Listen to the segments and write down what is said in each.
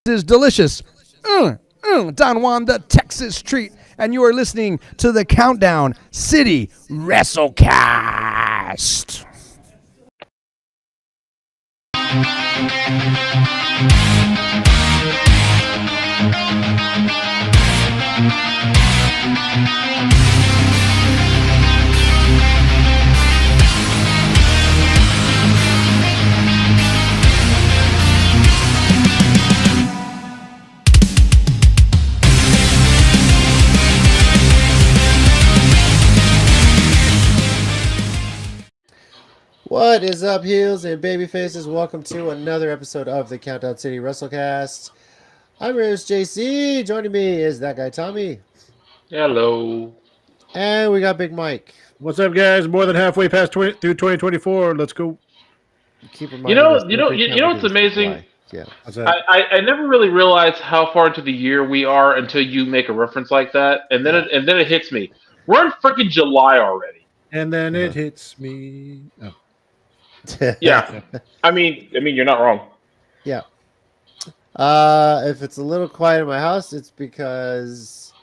is delicious. Don Juan, the Texas treat. And you are listening to the Countdown City WrestleCast. What is up, heels and baby faces? Welcome to another episode of the Countdown City WrestleCast. I'm your host, JC. Joining me is that guy, Tommy. Hello. And we got Big Mike. What's up, guys? More than halfway past through 2024. Let's go. Keep You know what's amazing? Yeah. What's that? I never really realized how far into the year we are until you make a reference like that, and then it hits me. We're in freaking July already. And then it hits me. Oh. Yeah. I mean, you're not wrong. Yeah. If it's a little quiet in my house, it's because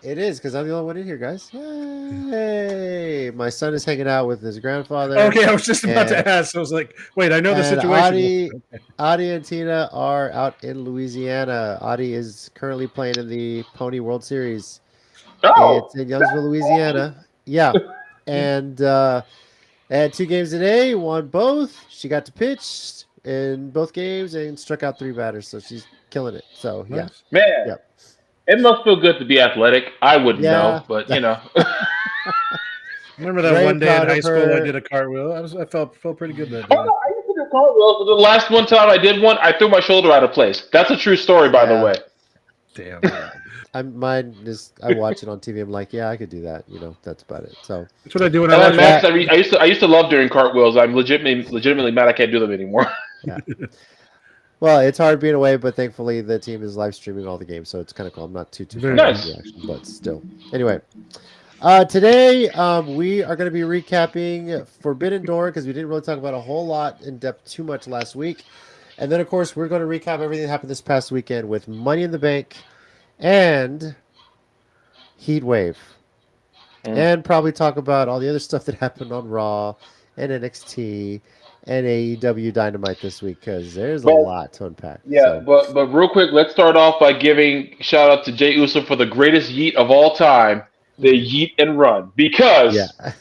I'm the only one in here, guys. Yay! My son is hanging out with his grandfather. Okay, I was just about to ask. I was like, wait, I know the situation. Adi and Tina are out in Louisiana. Adi is currently playing in the Pony World Series. Oh, it's in Youngsville, Louisiana. Yeah. And had 2 games today, won both. She got to pitch in both games and struck out 3 batters, so she's killing it. So, yeah. man. Yep. It must feel good to be athletic. I wouldn't know, but you know. Remember that one day in high school I did a cartwheel? I felt pretty good that day. Oh, no, I used to do cartwheels, but the last one time I did one, I threw my shoulder out of place. That's a true story, by the way. Damn. I watch it on TV. I'm like, yeah, I could do that. You know, that's about it. So that's what I do when I watch Max, I used to love doing cartwheels. I'm legitimately mad I can't do them anymore. Yeah. Well, it's hard being away, but thankfully the team is live streaming all the games, so it's kind of cool. I'm not too very nice, reaction, but still. Anyway, today we are going to be recapping Forbidden Door because we didn't really talk about a whole lot in depth too much last week, and then of course we're going to recap everything that happened this past weekend with Money in the Bank and Heatwave, and probably talk about all the other stuff that happened on Raw and NXT and AEW Dynamite this week because there's a lot to unpack. Yeah, so. but real quick, let's start off by giving shout out to Jey Uso for the greatest yeet of all time, the yeet and run, because that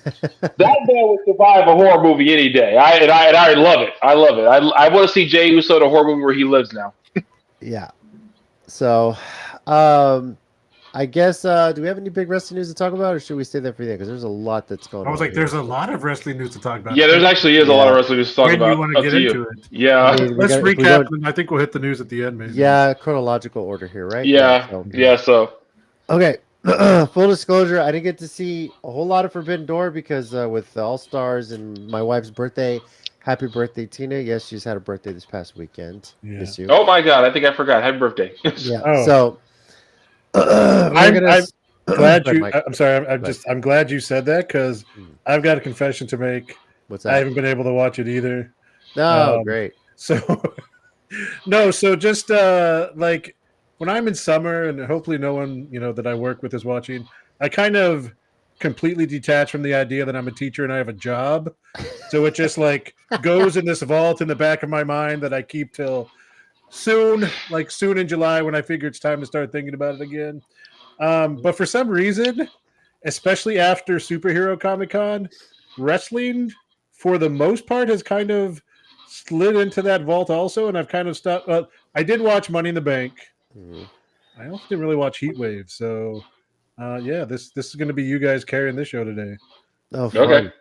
man would survive a horror movie any day. I love it. I love it. I want to see Jey Uso in a horror movie where he lives now. Yeah. So, I guess, do we have any big wrestling news to talk about, or should we stay there for you? Because there's a lot that's going on. I was like, there's a lot of wrestling news to talk about. Yeah, there actually is a lot of wrestling news to talk about. When you want to get into it. Yeah. I mean, let's recap, and I think we'll hit the news at the end, maybe. Yeah, chronological order here, right? Yeah. So. Okay. Full disclosure, I didn't get to see a whole lot of Forbidden Door because with the All-Stars and my wife's birthday, happy birthday, Tina. Yes, she's had a birthday this past weekend. Yeah. Miss you. Oh, my God. I think I forgot. Happy birthday. Yeah. Oh. So... I'm glad you said that because I've got a confession to make. What's that? I haven't been able to watch it either. Oh, great. So just like when I'm in summer and hopefully no one, that I work with is watching, I kind of completely detach from the idea that I'm a teacher and I have a job. So it just like goes in this vault in the back of my mind that I keep till soon in July when I figure it's time to start thinking about it again. But for some reason, especially after Superhero Comic-Con, wrestling for the most part has kind of slid into that vault also, and I've kind of stopped. I did watch Money in the Bank. Mm-hmm. I also didn't really watch Heatwave, so this is going to be you guys carrying this show today. Oh, fun. Okay.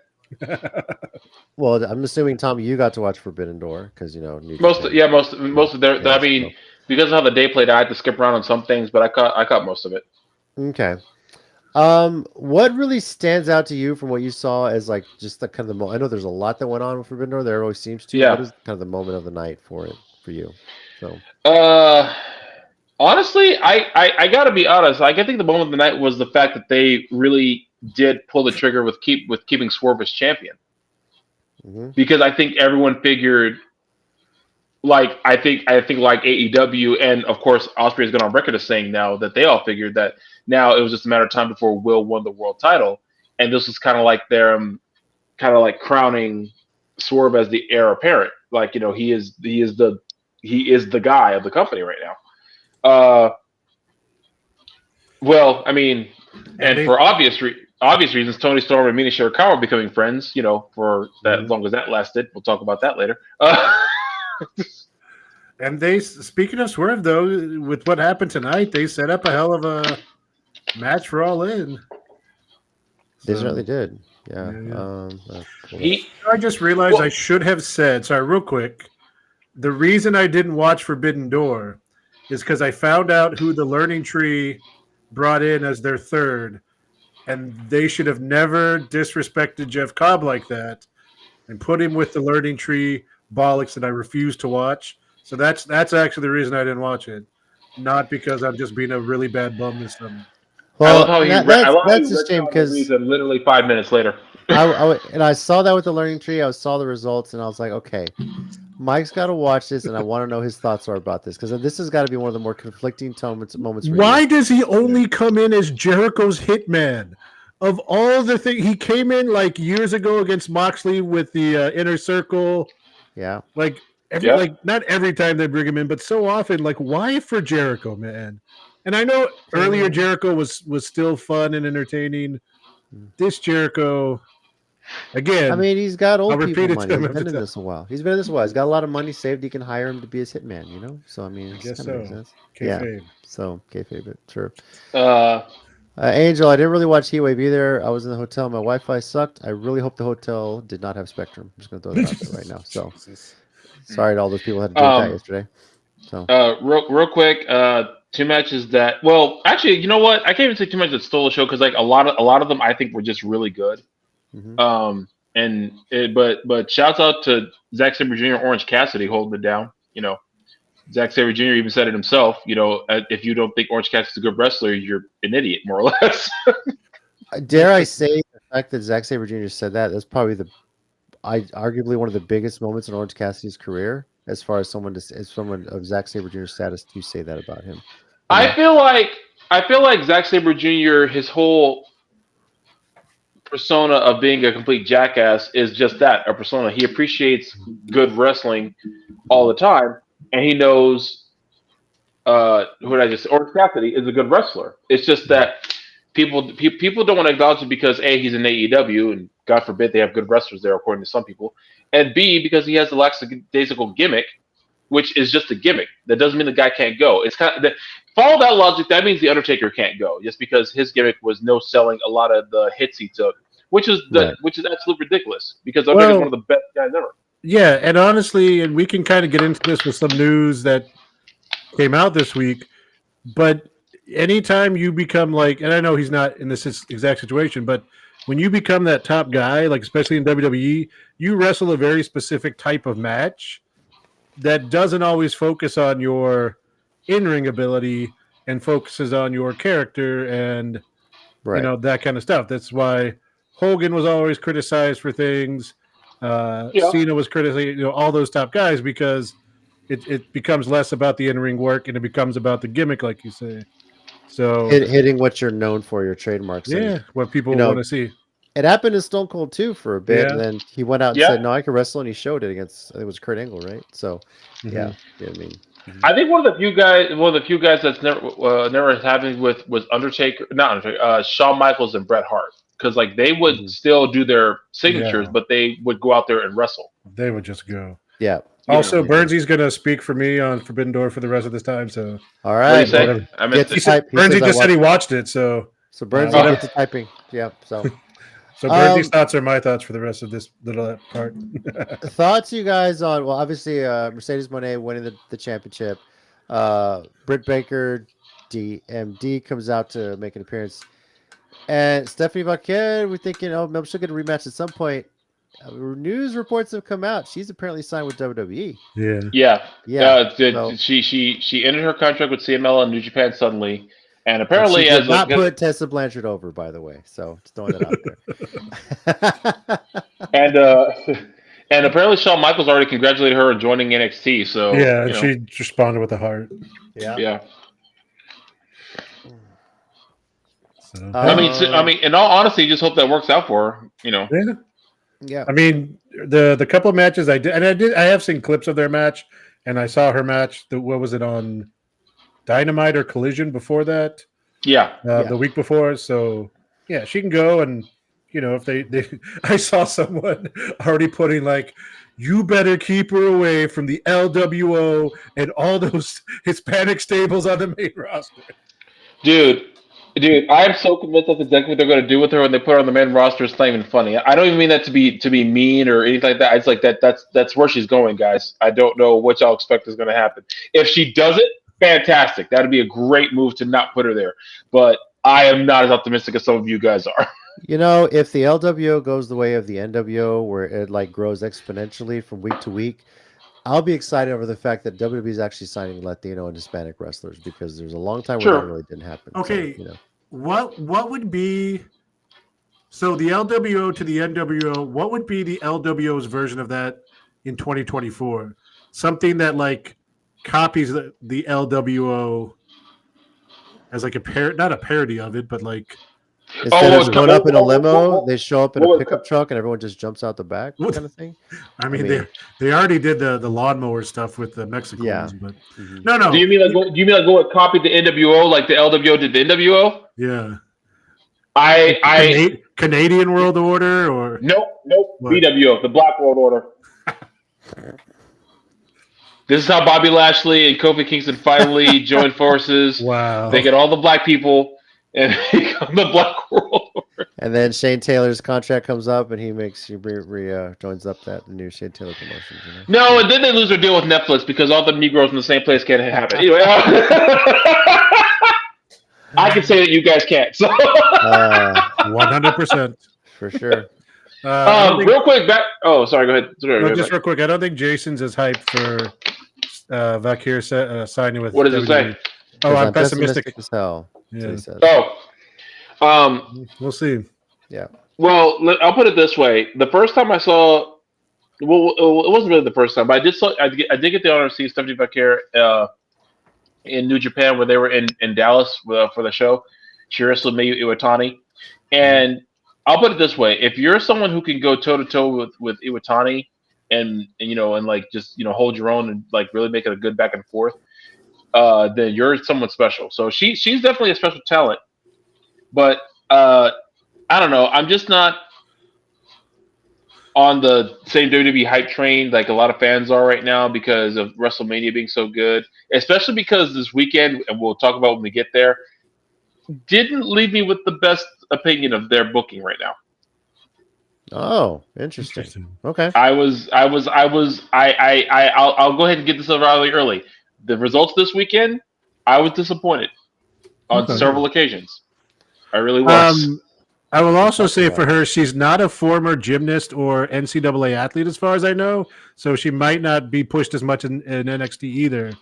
Well, I'm assuming, Tommy, you got to watch Forbidden Door because most of their. I mean, because of how the day played, I had to skip around on some things, but I caught most of it. Okay. What really stands out to you from what you saw as like just the kind of the moment? I know there's a lot that went on with Forbidden Door. There always seems to. Yeah. What is kind of the moment of the night for you? So. Honestly, I gotta be honest. I think the moment of the night was the fact that they really did pull the trigger with keeping Swerve as champion. Mm-hmm. Because I think everyone figured like I think like AEW and of course Osprey has gone on record as saying now that they all figured that now it was just a matter of time before Will won the world title, and this was kind of like their kind of like crowning Swerve as the heir apparent. Like he is the guy of the company right now. Well, I mean, and for obvious reasons, Tony Storm and Mina Shirakawa are becoming friends. For that as long as that lasted. We'll talk about that later. And they, speaking of Swerve, though, with what happened tonight, they set up a hell of a match for All In. They certainly did. Yeah. I just realized I should have said, sorry, real quick, the reason I didn't watch Forbidden Door is because I found out who the Learning Tree brought in as their third, and they should have never disrespected Jeff Cobb like that and put him with the Learning Tree bollocks that I refused to watch. So that's actually the reason I didn't watch it, not because I'm just being a really bad bum this summer. Well, that's a shame because literally 5 minutes later. I saw that with the Learning Tree. I saw the results, and I was like, okay, Mike's got to watch this, and I want to know his thoughts are about this because this has got to be one of the more conflicting moments. Why does he only come in as Jericho's hitman? Of all the things, he came in like years ago against Moxley with the Inner Circle. Yeah, like not every time they bring him in, but so often. Like, why for Jericho, man? And I know earlier Jericho was still fun and entertaining. This Jericho, again. I mean, he's got old people money. He's been in this a while. He's got a lot of money saved. He can hire him to be his hitman. So I mean, I guess so. Makes sense. Kayfabe. Yeah. So kayfabe, sure. Angel, I didn't really watch Heatwave either. I was in the hotel. My Wi-Fi sucked. I really hope the hotel did not have Spectrum. I'm just going to throw that out there right now. So sorry to all those people who had to do that yesterday. So real quick, 2 matches that. Well, actually, you know what? I can't even say 2 matches that stole the show because like a lot of them I think were just really good. Mm-hmm. But shouts out to Zack Sabre Jr. Orange Cassidy holding it down. Zack Sabre Jr. even said it himself. If you don't think Orange Cassidy's a good wrestler, you're an idiot, more or less. Dare I say the fact that Zack Sabre Jr. said that's probably arguably one of the biggest moments in Orange Cassidy's career, as far as someone of Zack Sabre Jr.'s status to say that about him. I feel like Zack Sabre Jr. his whole persona of being a complete jackass is just that, a persona. He appreciates good wrestling all the time. And he knows Orange Cassidy is a good wrestler. It's just that people don't want to acknowledge it because A, he's in AEW, and God forbid they have good wrestlers there, according to some people, and B, because he has the lackadaisical gimmick, which is just a gimmick. That doesn't mean the guy can't go. It's kind of follow that logic. That means the Undertaker can't go just because his gimmick was no selling a lot of the hits he took, which is absolutely ridiculous because Undertaker's one of the best guys ever. Yeah, and honestly, and we can kind of get into this with some news that came out this week, but anytime you become like, and I know he's not in this exact situation, but when you become that top guy, like especially in WWE, you wrestle a very specific type of match that doesn't always focus on your in-ring ability and focuses on your character and that kind of stuff. That's why Hogan was always criticized for things. Cena was criticized, all those top guys, because it becomes less about the in-ring work and it becomes about the gimmick, like you say. So hitting what you're known for, your trademarks. Yeah, what people want to see. It happened to Stone Cold too for a bit, and then he went out and said, "No, I can wrestle," and he showed it against. I think it was Kurt Angle, right? So, I mean, I think one of the few guys that's never happened with was Shawn Michaels and Bret Hart. Because like they would still do their signatures, but they would go out there and wrestle. They would just go. Yeah. Also, Burnsy's going to speak for me on Forbidden Door for the rest of this time. So, all right. Burnsy just said he watched it. So Burnsy gets to typing. Yeah. So Burnsy's thoughts are my thoughts for the rest of this little part. Thoughts, you guys, on obviously Mercedes Moné winning the championship. Britt Baker, DMD comes out to make an appearance. And Stephanie Vaquer, we're thinking, maybe she'll get a rematch at some point. News reports have come out. She's apparently signed with WWE. Yeah. She ended her contract with CMLL and New Japan suddenly, and apparently she did not put Tessa Blanchard over, by the way. So just throwing that out there. And apparently Shawn Michaels already congratulated her on joining NXT. So yeah, and she responded with a heart. Yeah. So, I mean, in all honesty, just hope that works out for her. Yeah. I mean, the couple of matches I have seen clips of their match, and I saw her match. What was it on Dynamite or Collision before that? Yeah. The week before. So yeah, she can go, and if they I saw someone already putting like, you better keep her away from the LWO and all those Hispanic stables on the main roster. Dude, I'm so convinced that's exactly what they're going to do with her when they put her on the main roster. It's not even funny. I don't even mean that to be mean or anything like that. It's like that's where she's going, guys. I don't know what y'all expect is going to happen. If she does it, fantastic. That'd be a great move to not put her there. But I am not as optimistic as some of you guys are. If the LWO goes the way of the NWO, where it like grows exponentially from week to week, I'll be excited over the fact that WWE is actually signing Latino and Hispanic wrestlers, because there's a long time where that really didn't happen. Okay, so, what would be so the LWO to the NWO? What would be the LWO's version of that in 2024? Something that like copies the LWO as like not a parody of it, but like. Instead of showing up in a limo, they show up in a pickup truck and everyone just jumps out the back, kind of thing. I mean, they already did the lawnmower stuff with the Mexicans, but no. Do you mean like go and copy the NWO like the LWO did the NWO? Yeah. Canadian World Order or nope. What? BWO, the Black World Order. This is how Bobby Lashley and Kofi Kingston finally joined forces. Wow. They get all the black people and become the Black World Order. And then Shane Taylor's contract comes up, and he joins up that new Shane Taylor promotion. No, and then they lose their deal with Netflix because all the Negroes in the same place can't have it. Anyway, I can say that you guys can't. So 100% for sure. Real quick, back. Oh, sorry. Go ahead. Real quick. I don't think Jason's as hyped for Vakir signing with. What does it say? Oh, I'm pessimistic as hell. Yeah. We'll see. Yeah. Well, I'll put it this way: the first time I saw, it wasn't really the first time, but I did get the honor to see Stephanie Vakir in New Japan when they were in Dallas for the show. She wrestled Mayu Iwatani, and I'll put it this way: if you're someone who can go toe to toe with Iwatani, and like just hold your own and like really make it a good back and forth, then you're someone special. So she's definitely a special talent. But I don't know. I'm just not on the same WWE hype train like a lot of fans are right now because of WrestleMania being so good, especially because this weekend, and we'll talk about when we get there, didn't leave me with the best opinion of their booking right now. Oh, interesting. Okay. I'll go ahead and get this over early. The results this weekend, I was disappointed on several occasions. I really was. I will also say for her, she's not a former gymnast or NCAA athlete, as far as I know. So she might not be pushed as much in NXT either.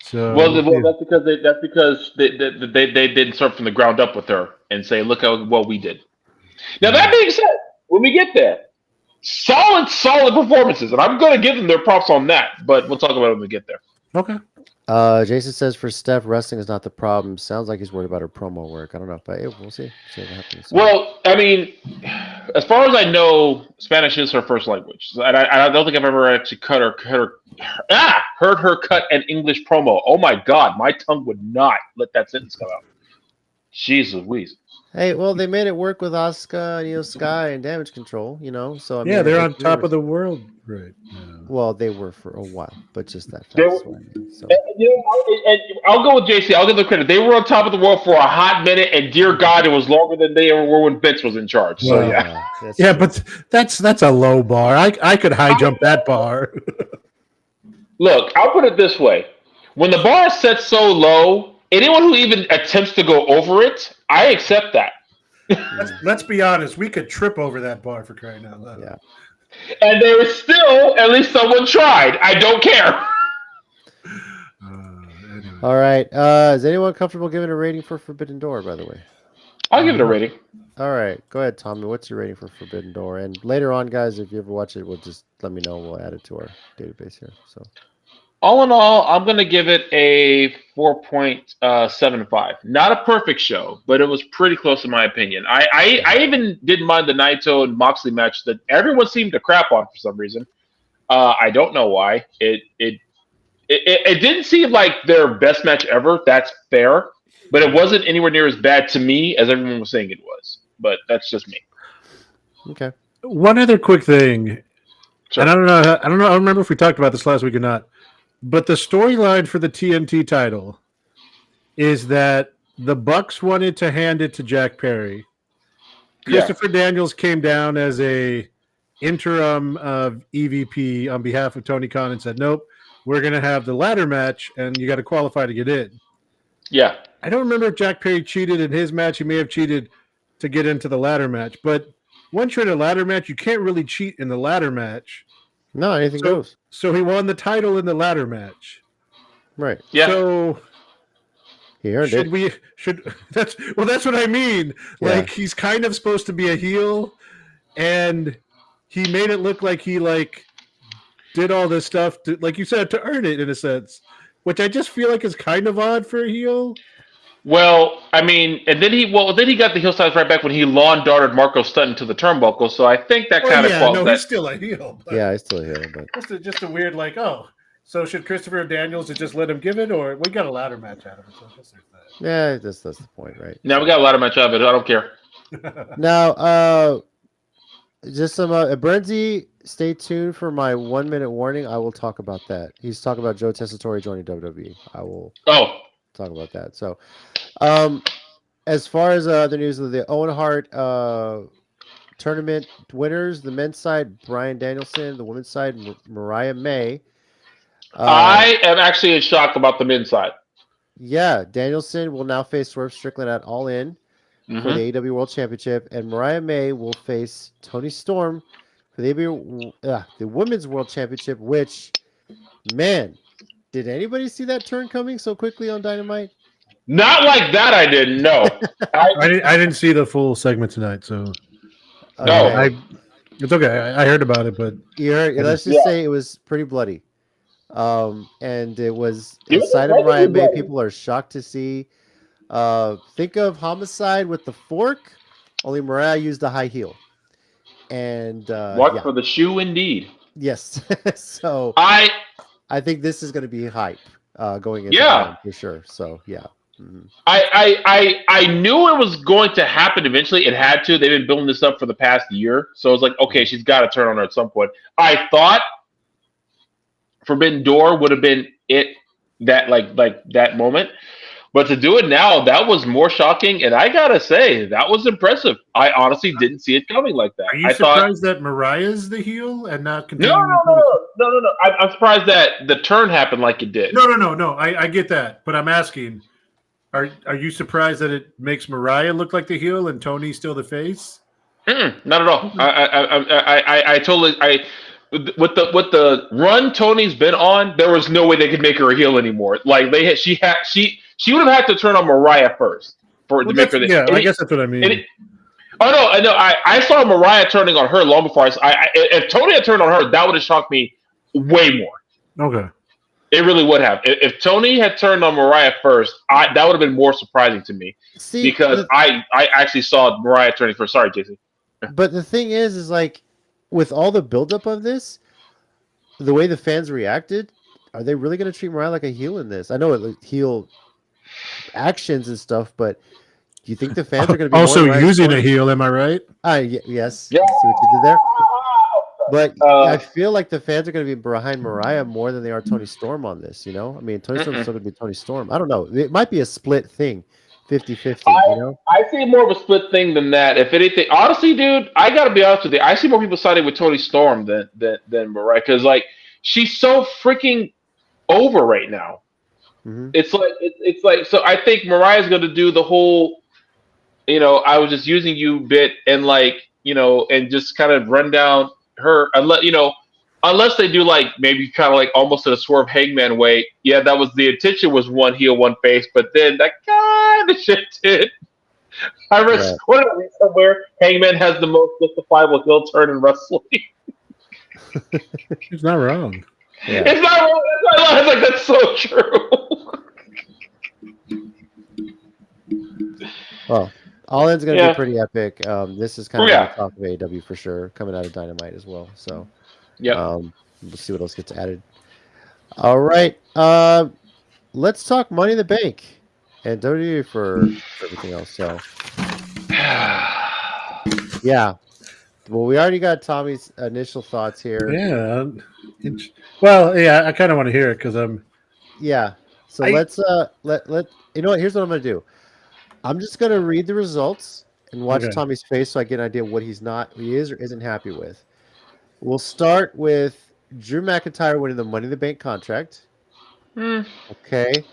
So that's because they didn't start from the ground up with her and say, look how well we did. Now that being said, when we get there, solid performances, and I'm going to give them their props on that. But we'll talk about it when we get there. Okay. Jason says for Steph, wrestling is not the problem. Sounds like he's worried about her promo work. I don't know, but we'll see. See what happens. Well, I mean, as far as I know, Spanish is her first language, and I don't think I've ever actually heard her cut an English promo. Oh my God, my tongue would not let that sentence come out. Jeez Louise. Hey, well, they made it work with Asuka, Io Sky, and Damage Control, So I mean, they're on top of the world right now. Well, they were for a while, but just that. And I'll go with JC. I'll give them credit. They were on top of the world for a hot minute, and dear God, it was longer than they ever were when Vince was in charge. So yeah, but that's a low bar. I could high jump that bar. Look, I'll put it this way: when the bar is set so low, anyone who even attempts to go over it, I accept that. Let's be honest. We could trip over that bar for crying out loud. Yeah. And there was still, at least someone tried. I don't care. Anyway. All right. Is anyone comfortable giving a rating for Forbidden Door, by the way? I'll give it a rating. All right, go ahead, Tommy. What's your rating for Forbidden Door? And later on, guys, if you ever watch it, we'll just let me know. We'll add it to our database here. So, All in all, I'm going to give it a 4.75. Not a perfect show, but it was pretty close in my opinion. I even didn't mind the Naito and Moxley match that everyone seemed to crap on for some reason. I don't know why. It didn't seem like their best match ever. That's fair, but it wasn't anywhere near as bad to me as everyone was saying it was. But that's just me. okay. One other quick thing, Sure. and I don't remember if we talked about this last week or not, but the storyline for the TNT title is that the Bucks wanted to hand it to Jack Perry. Christopher Daniels came down as a interim EVP on behalf of Tony Khan and said, nope, we're going to have the ladder match, and you got to qualify to get in. Yeah. I don't remember if Jack Perry cheated in his match. He may have cheated to get into the ladder match. But once you're in a ladder match, you can't really cheat in the ladder match. No, anything goes. So he won the title in the ladder match. Right. Yeah. So He earned it. that's what I mean. Yeah. Like, he's kind of supposed to be a heel, and he made it look like he did all this stuff to, like you said, to earn it in a sense, which I just feel like is kind of odd for a heel. Well, I mean, and then he got the heel size right back when he lawn darted Marco Stunt to the turnbuckle. So I think that kind of he's still a heel. But Yeah, he's still here, but just a weird so should Christopher Daniels just let him give it, or we got a ladder match out of it? So I guess there's that. yeah, that's the point, right? Now we got a lot of match out of it. I don't care. Now, just some Brenzy, stay tuned for my 1 minute warning. I will talk about that. He's talking about Joe Tessitore joining WWE. I will talk about that. So, as far as the news of the Owen Hart tournament winners, the men's side, Bryan Danielson, the women's side, Mariah May. I am actually in shock about the men's side. Yeah, Danielson will now face Swerve Strickland at All In for the AEW World Championship, and Mariah May will face Toni Storm for the Women's World Championship, which, man, did anybody see that turn coming so quickly on Dynamite? Not like that, I didn't know. I didn't see the full segment tonight, so No. it's okay. I heard about it, but Let's just say it was pretty bloody. And it was inside of Mariah May. People are shocked to see. Think of Homicide with the fork, only Mariah used a high heel. And What for the shoe, indeed. Yes. So I think this is going to be hype going into for sure. So yeah. Mm-hmm. I knew it was going to happen eventually. It had to. They've been building this up for the past year, so I was like, okay, she's got to turn on her at some point. I thought Forbidden Door would have been it that that moment, but to do it now, that was more shocking. And I gotta say, that was impressive. I honestly didn't see it coming like that. Are you surprised that Mariah's the heel and not continuing? No. I'm surprised that the turn happened like it did. No. I get that, but I'm asking, are you surprised that it makes Mariah look like the heel and Tony's still the face? Not at all. I totally with the run Tony's been on, there was no way they could make her a heel anymore. Like she would have had to turn on Mariah first to make her. I guess that's what I mean. I saw Mariah turning on her long before if Tony had turned on her, that would have shocked me way more. Okay. It really would have. If Tony had turned on Mariah first, that would have been more surprising to me because I actually saw Mariah turning first. Sorry, Jason. But the thing is like, with all the buildup of this, the way the fans reacted, are they really going to treat Mariah like a heel in this? I know it heel actions and stuff, but do you think the fans are going to be also using a heel? Am I right? Yes. Yeah. See what you did there? But I feel like the fans are going to be behind Mariah more than they are Toni Storm on this, you know? I mean, Toni Storm is still going to be Toni Storm. I don't know. It might be a split thing, 50-50, you know? I see more of a split thing than that. If anything, honestly, dude, I got to be honest with you. I see more people siding with Toni Storm than Mariah because, like, she's so freaking over right now. Mm-hmm. It's like so I think Mariah's going to do the whole, I was just using you bit and and just kind of run down her unless they do maybe kind of almost in a Swerve Hangman way. Yeah, that was the intention was one heel, one face, but then that kind of shifted. I read what did I read somewhere? Hangman has the most justifiable heel turn in wrestling. He's not wrong. Yeah. It's not wrong. That's like that's so true. Well, All In's going to be pretty epic. This is kind of on the top of AEW for sure, coming out of Dynamite as well. So, we'll see what else gets added. All right. Let's talk Money in the Bank and WWE for everything else. So, yeah. Well, we already got Tommy's initial thoughts here. Yeah. Well, yeah, I kind of want to hear it because I'm. Yeah. So let's let you know what? Here's what I'm gonna do. I'm just gonna read the results and watch Tommy's face so I get an idea of what he is or isn't happy with. We'll start with Drew McIntyre winning the Money in the Bank contract. Okay.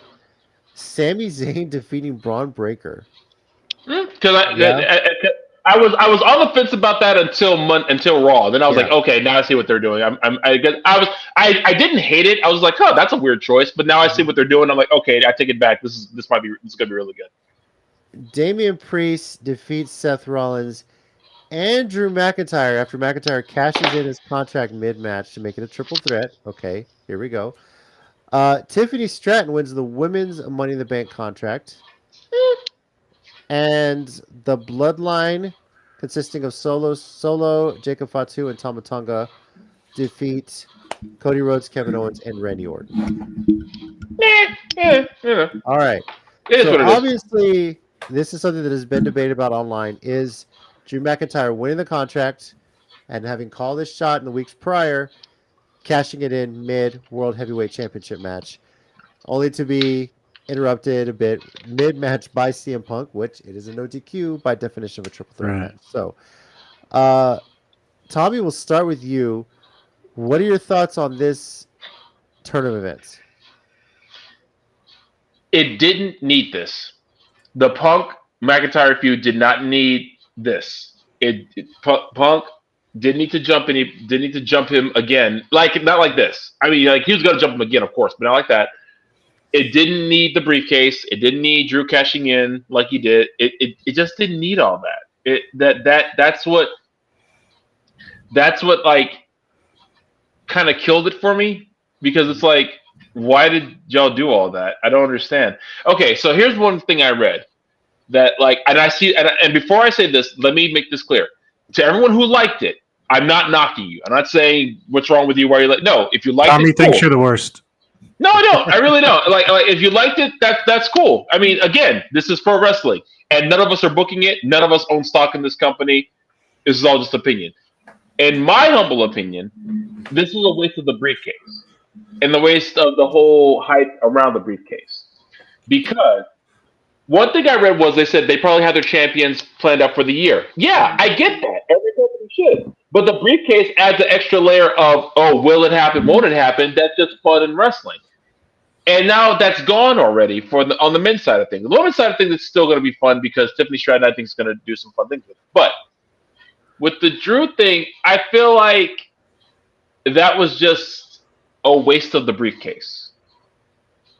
Sami Zayn defeating Braun Breaker. I was on the fence about that until Raw. Then I was like, okay, now I see what they're doing. I didn't hate it. I was like, oh, that's a weird choice. But now I see what they're doing. I'm like, okay, I take it back. This is gonna be really good. Damian Priest defeats Seth Rollins and Drew McIntyre after McIntyre cashes in his contract mid-match to make it a triple threat. Okay, here we go. Tiffany Stratton wins the women's Money in the Bank contract. And the Bloodline, consisting of Solo, Jacob Fatu, and Tama Tonga, defeat Cody Rhodes, Kevin Owens, and Randy Orton. All right. So obviously, this is something that has been debated about online. Is Drew McIntyre winning the contract and having called this shot in the weeks prior, cashing it in mid-World Heavyweight Championship match, only to be interrupted a bit mid-match by CM Punk, which it is a no DQ by definition of a triple threat match. So, Tommy, we'll start with you. What are your thoughts on this turn of events? It didn't need this. The Punk McIntyre feud did not need this. Punk didn't need to jump him again. Not like this. I mean, he was going to jump him again, of course, but not like that. It didn't need the briefcase. It didn't need Drew cashing in like he did. It just didn't need all that. That's what kind of killed it for me, because it's like, why did y'all do all that? I don't understand. Okay, so here's one thing I read that and before I say this, let me make this clear to everyone who liked it. I'm not knocking you. I'm not saying what's wrong with you. Why you like? No, if you liked Tommy it, thinks you're the worst. No, I don't. I really don't. Like if you liked it, that's cool. I mean, again, this is pro wrestling, and none of us are booking it. None of us own stock in this company. This is all just opinion. In my humble opinion, this is a waste of the briefcase and the waste of the whole hype around the briefcase. Because one thing I read was they said they probably had their champions planned out for the year. Yeah, I get that. Every company should. But the briefcase adds an extra layer of, oh, will it happen? Won't it happen? That's just fun in wrestling. And now that's gone already on the men's side of things. The women's side of things, it's still going to be fun because Tiffany Stratton, I think, is going to do some fun things with it. But with the Drew thing, I feel like that was just a waste of the briefcase.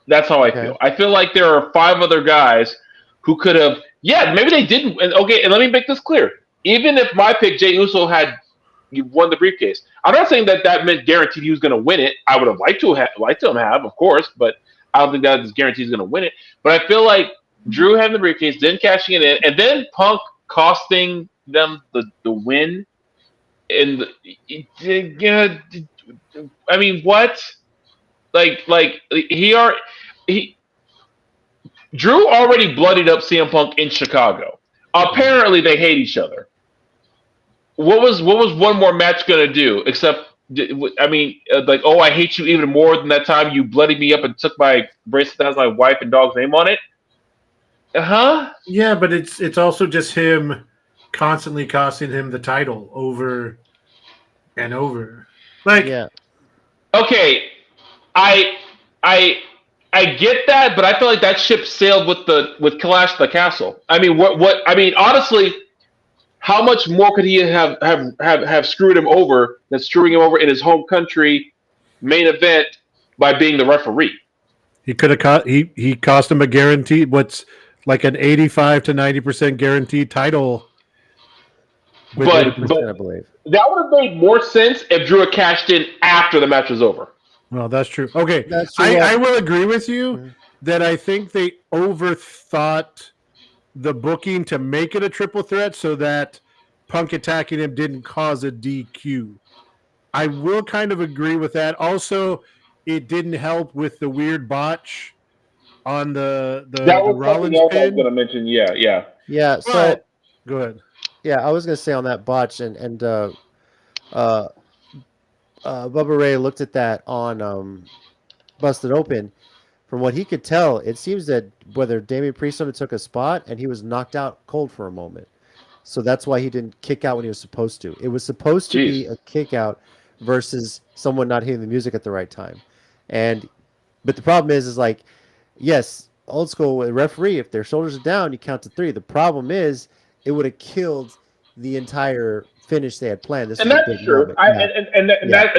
That's how I feel. I feel like there are 5 other guys who could have, maybe they didn't. And let me make this clear. Even if my pick, Jey Uso, had won the briefcase, I'm not saying that meant guaranteed he was going to win it. I would have liked to have, of course, but I don't think that is guaranteed he's going to win it. But I feel like Drew having the briefcase, then cashing it in, and then Punk costing them the win. And I mean, what? Drew already bloodied up CM Punk in Chicago. Apparently, they hate each other. What was one more match gonna do? Except, I mean, I hate you even more than that time you bloodied me up and took my bracelet that has my wife and dog's name on it. Yeah, but it's also just him constantly costing him the title over and over. Okay, I get that, but I feel like that ship sailed with Clash the Castle. I mean, I mean, honestly, how much more could he have screwed him over than screwing him over in his home country main event by being the referee? He could have he cost him a guaranteed like an 85 to 90% guaranteed title. But 80%, I believe. that would have made more sense if Drew had cashed in after the match was over. Well, that's true. Okay, That's true. I will agree with you Mhm. that I think they overthought the booking to make it a triple threat so that Punk attacking him didn't cause a DQ. I will kind of agree with that. Also, it didn't help with the weird botch on the That was Rollins something else I was pin. going to mention. Yeah. Yeah. So But go ahead. yeah, I was gonna say on that botch and Bubba Ray looked at that on Busted Open. From what he could tell, it seems that whether Damian Priest took a spot and he was knocked out cold for a moment. So that's why he didn't kick out when he was supposed to. It was supposed to be a kick out versus someone not hitting the music at the right time. But the problem is like, yes, old school with a referee, if their shoulders are down, you count to 3. The problem is it would have killed the entire finish they had planned. This And was a that's big true. moment.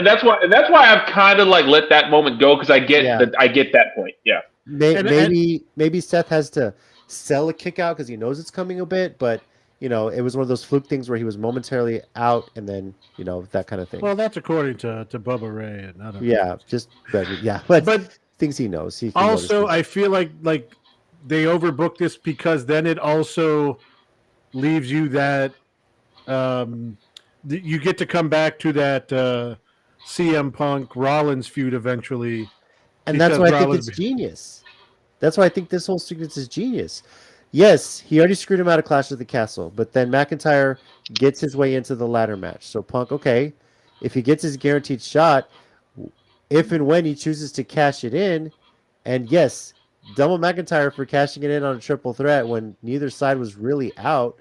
That's why I've kind of like let that moment go because I get that point. Yeah. Maybe Seth has to sell a kick out because he knows it's coming a bit, but it was one of those fluke things where he was momentarily out and then that kind of thing. Well, that's according to Bubba Ray and I don't know. But things he knows. He also, I feel like they overbooked this because then it also leaves you that you get to come back to that CM Punk Rollins feud eventually. And that's why I think it's genius. That's why I think this whole sequence is genius. Yes, he already screwed him out of Clash of the Castle, but then McIntyre gets his way into the ladder match. So Punk, okay, if he gets his guaranteed shot, if and when he chooses to cash it in, and yes, double McIntyre for cashing it in on a triple threat when neither side was really out.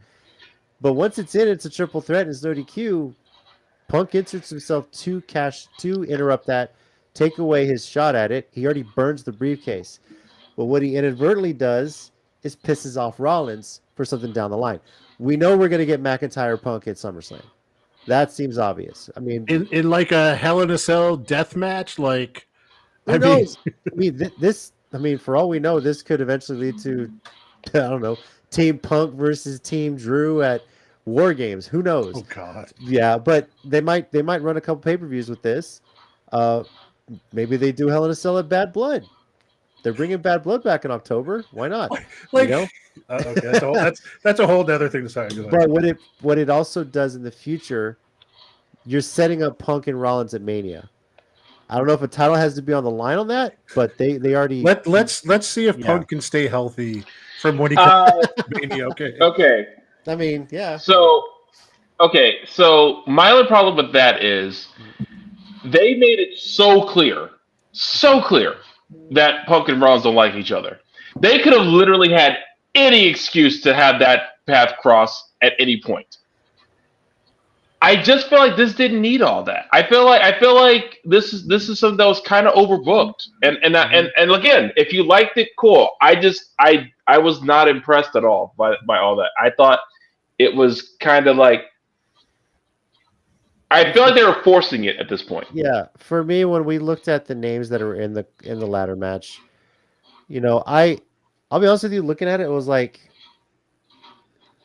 But once it's in, it's a triple threat and it's no DQ. Punk inserts himself to interrupt that, take away his shot at it. He already burns the briefcase. But what he inadvertently does is pisses off Rollins for something down the line. We know we're going to get McIntyre Punk at SummerSlam. That seems obvious. I mean, in like a Hell in a Cell death match, like who knows? For all we know, this could eventually lead to, I don't know, Team Punk versus Team Drew at War Games. Who knows? Oh God. Yeah, but they might run a couple pay-per-views with this. Maybe they do Hell in a Cell at Bad Blood. They're bringing Bad Blood back in October. Why not? Okay, that's a whole other thing to say. But what it also does in the future, you're setting up Punk and Rollins at Mania. I don't know if a title has to be on the line on that, but they already let's see if Punk can stay healthy from when he comes to Mania. Okay. I mean, yeah. So my only problem with that is they made it so clear that Punk and Rollins don't like each other. They could have literally had any excuse to have that path cross at any point. I just feel like this didn't need all that. I feel like this is something that was kind of overbooked. And again, if you liked it, cool. I was not impressed at all by all that. I thought it was kind of like I feel like they were forcing it at this point. Yeah, for me, when we looked at the names that are in the ladder match, I'll be honest with you, looking at it, it was like,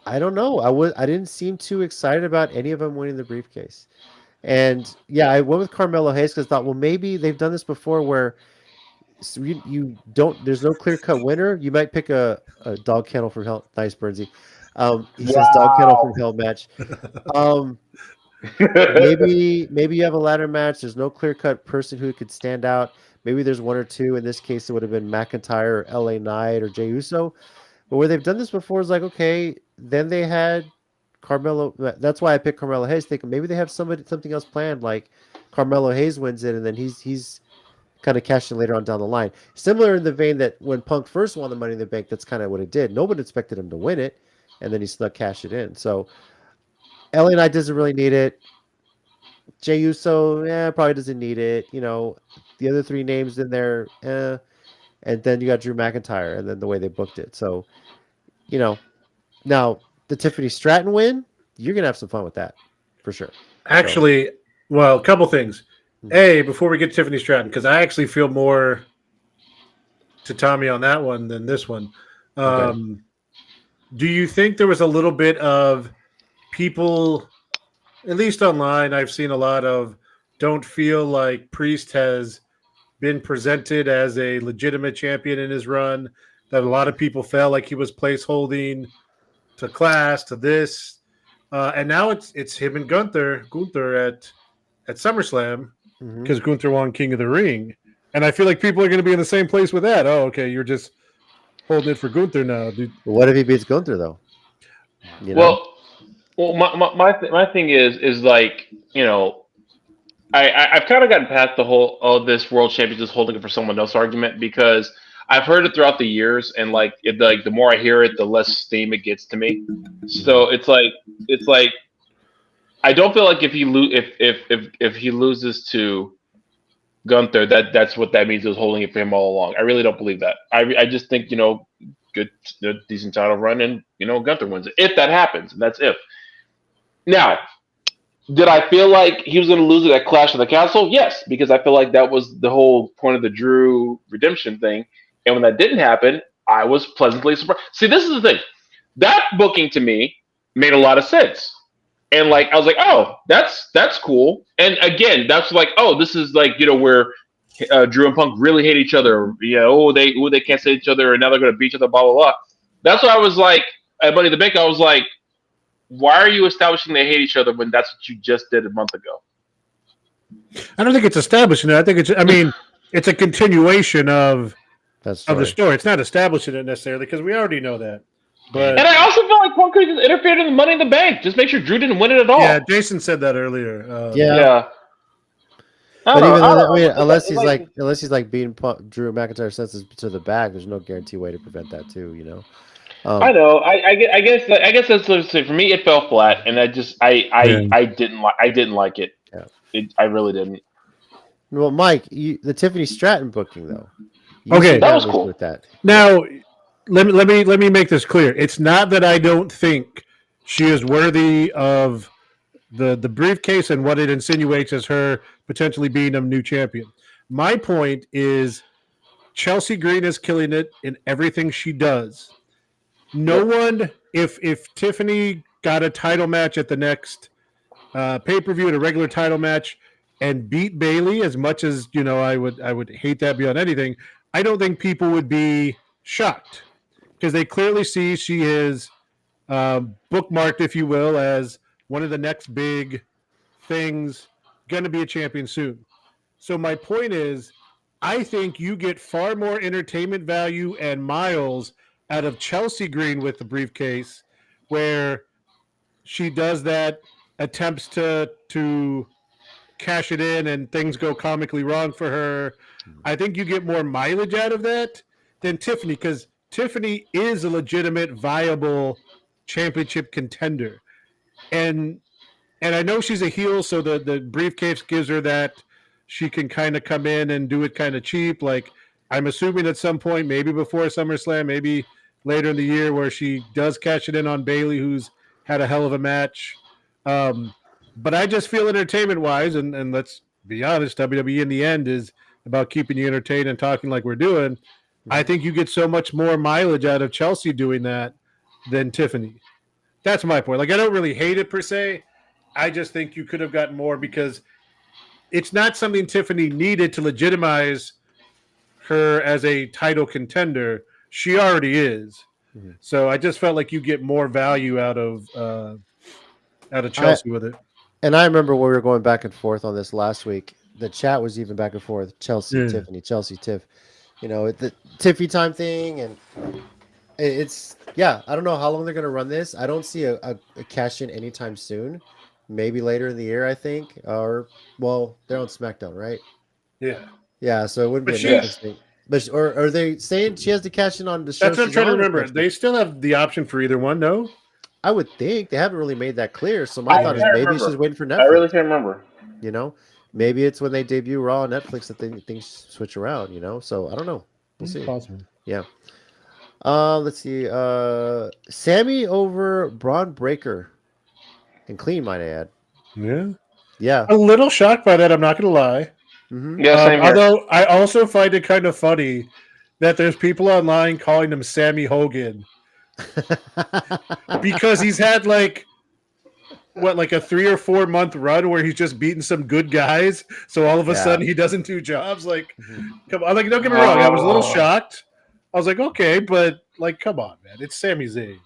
I don't know. I didn't seem too excited about any of them winning the briefcase. And yeah, I went with Carmelo Hayes because I thought, well, maybe they've done this before where there's no clear cut winner. You might pick a dog kennel from Hell. Nice, Bernsey. He says dog kennel from Hell match. Maybe you have a ladder match. There's no clear cut person who could stand out. Maybe there's one or two. In this case, it would have been McIntyre or LA Knight or Jey Uso. But where they've done this before is like, okay, then they had Carmelo. That's why I picked Carmelo Hayes, thinking maybe they have something else planned, like Carmelo Hayes wins it, and then he's kind of cashing later on down the line. Similar in the vein that when Punk first won the Money in the Bank, that's kind of what it did. Nobody expected him to win it, and then he snuck cash it in. So LA Knight doesn't really need it. Jey Uso, probably doesn't need it. The other three names in there, and then you got Drew McIntyre, and then the way they booked it. So, now the Tiffany Stratton win, you're gonna have some fun with that, for sure. Actually, well, a couple things. A, before we get to Tiffany Stratton, because I actually feel more to Tommy on that one than this one. Okay. do you think there was a little bit of people, at least online, I've seen a lot of don't feel like Priest has been presented as a legitimate champion in his run, that a lot of people felt like he was placeholding to Class, to this. And now it's him and Gunther at SummerSlam because Gunther won King of the Ring. And I feel like people are going to be in the same place with that. Oh, okay, you're just holding it for Gunther now, dude. What if he beats Gunther though? You know? Well, my thing is like, you know, I've kind of gotten past the whole this world champion just holding it for someone else argument, because I've heard it throughout the years, and like the more I hear it, the less steam it gets to me. So it's like I don't feel like if he loses to Gunther, that's what that means. He was holding it for him all along. I really don't believe that. I just think, you know, good decent title run, and you know, Gunther wins it if that happens. And that's if. Now, did I feel like he was going to lose it at Clash of the Castle? Yes, because I feel like that was the whole point of the Drew redemption thing. And when that didn't happen, I was pleasantly surprised. See, this is the thing. That booking to me made a lot of sense. And like I was like, oh, that's cool. And again, that's like, oh, this is like, you know, where Drew and Punk really hate each other. You know, they can't say each other, and now they're going to beat each other. Blah blah blah. That's why I was like, at Money in the Bank, I was like, why are you establishing they hate each other when that's what you just did a month ago? I don't think it's establishing it. I think it's a continuation of the story. It's not establishing it necessarily because we already know that. But and I also felt like Punk could have interfered in the Money in the Bank. Just make sure Drew didn't win it at all. Yeah, Jason said that earlier. Yeah. But even though, I mean, unless he's like beating Drew McIntyre senses to the back, there's no guarantee way to prevent that too. You know. I know. I guess that's for me. It fell flat, and I didn't like it. Yeah. I really didn't. Well, Mike, the Tiffany Stratton booking though. Okay, that was cool. With that. Now, let me make this clear. It's not that I don't think she is worthy of the briefcase and what it insinuates as her potentially being a new champion. My point is Chelsea Green is killing it in everything she does. No one, if Tiffany got a title match at the next pay-per-view, at a regular title match, and beat Bayley, as much as, you know, I would hate that beyond anything, I don't think people would be shocked because they clearly see she is bookmarked, if you will, as one of the next big things, going to be a champion soon. So my point is, I think you get far more entertainment value and miles out of Chelsea Green with the briefcase, where she does that, attempts to cash it in, and things go comically wrong for her. I think you get more mileage out of that than Tiffany, because Tiffany is a legitimate, viable championship contender. And I know she's a heel, so the briefcase gives her that she can kind of come in and do it kind of cheap. Like, I'm assuming at some point, maybe before SummerSlam, maybe later in the year, where she does cash it in on Bayley, who's had a hell of a match. But I just feel entertainment-wise, and let's be honest, WWE in the end is about keeping you entertained and talking like we're doing. I think you get so much more mileage out of Chelsea doing that than Tiffany. That's my point. Like, I don't really hate it per se. I just think you could have gotten more because it's not something Tiffany needed to legitimize her as a title contender. She already is. Mm-hmm. So I just felt like you get more value out of Chelsea with it. And I remember when we were going back and forth on this last week, the chat was even back and forth. Chelsea, Tiffany, Chelsea, Tiff. You know, the Tiffy time thing. And it's, I don't know how long they're going to run this. I don't see a cash in anytime soon. Maybe later in the year, I think. Or, well, they're on SmackDown, right? Yeah. Yeah, so it wouldn't be an interesting. But or are they saying she has to cash in on the show? That's what I'm trying to remember. They still have the option for either one, no? I would think. They haven't really made that clear. So my thought is maybe she's waiting for Netflix. I really can't remember. You know? Maybe it's when they debut Raw on Netflix that things switch around, you know? So I don't know. We'll see. Possible. Yeah. Let's see. Sammy over Braun Breaker. And clean, might I add. Yeah. Yeah. A little shocked by that, I'm not going to lie. Mm-hmm. Yeah, same here. Although I also find it kind of funny that there's people online calling him Sammy Hogan, because he's had like a 3 or 4 month run where he's just beating some good guys. So all of a sudden he doesn't do jobs. Like, come on, like don't get me wrong, I was a little shocked. I was like, okay, but like, come on, man, it's Sami Zayn.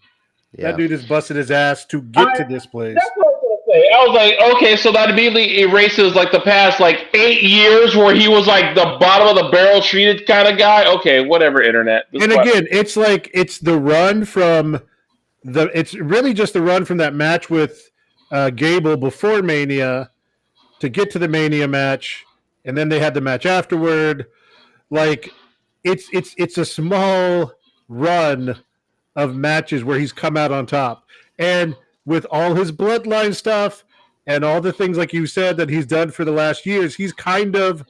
Yeah. That dude has busted his ass to get to this place. That's what I was gonna say. I was like, okay, so that immediately erases like the past like 8 years where he was like the bottom of the barrel treated kind of guy. Okay, whatever, internet. And again, it's like it's the run from it's really just the run from that match with Gable before Mania to get to the Mania match, and then they had the match afterward. Like it's a small run of matches where he's come out on top, and with all his bloodline stuff and all the things like you said that he's done for the last years, he's kind of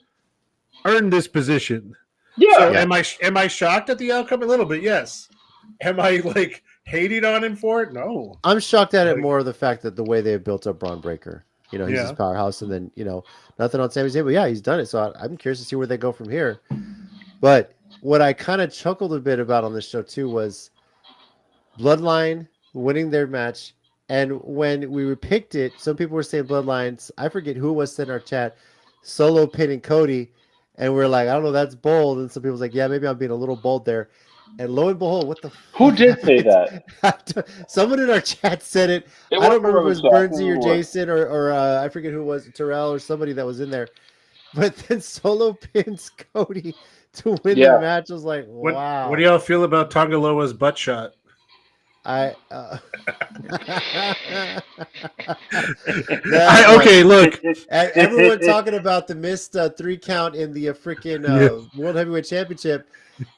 earned this position. Yeah. So am I shocked at the outcome? A little bit, yes. Am I like hating on him for it? No. I'm shocked at it more of the fact that the way they built up Braun Breaker. You know, he's his powerhouse, and then, you know, nothing on Sami Zayn, but yeah, he's done it. So I'm curious to see where they go from here. But what I kind of chuckled a bit about on this show too was Bloodline winning their match. And when we picked it, some people were saying Bloodlines. I forget who was in our chat, Solo, pinning Cody. And we're like, I don't know, that's bold. And some people was like, yeah, maybe I'm being a little bold there. And lo and behold, what the Who did say that? Someone in our chat said it. I don't remember if it was Bernsey or Jason or I forget who it was, Terrell or somebody that was in there. But then Solo pins Cody to win the match. I was like, wow. What do y'all feel about Tongaloa's butt shot? Okay, look. Everyone talking about the missed 3 count in the freaking World Heavyweight Championship.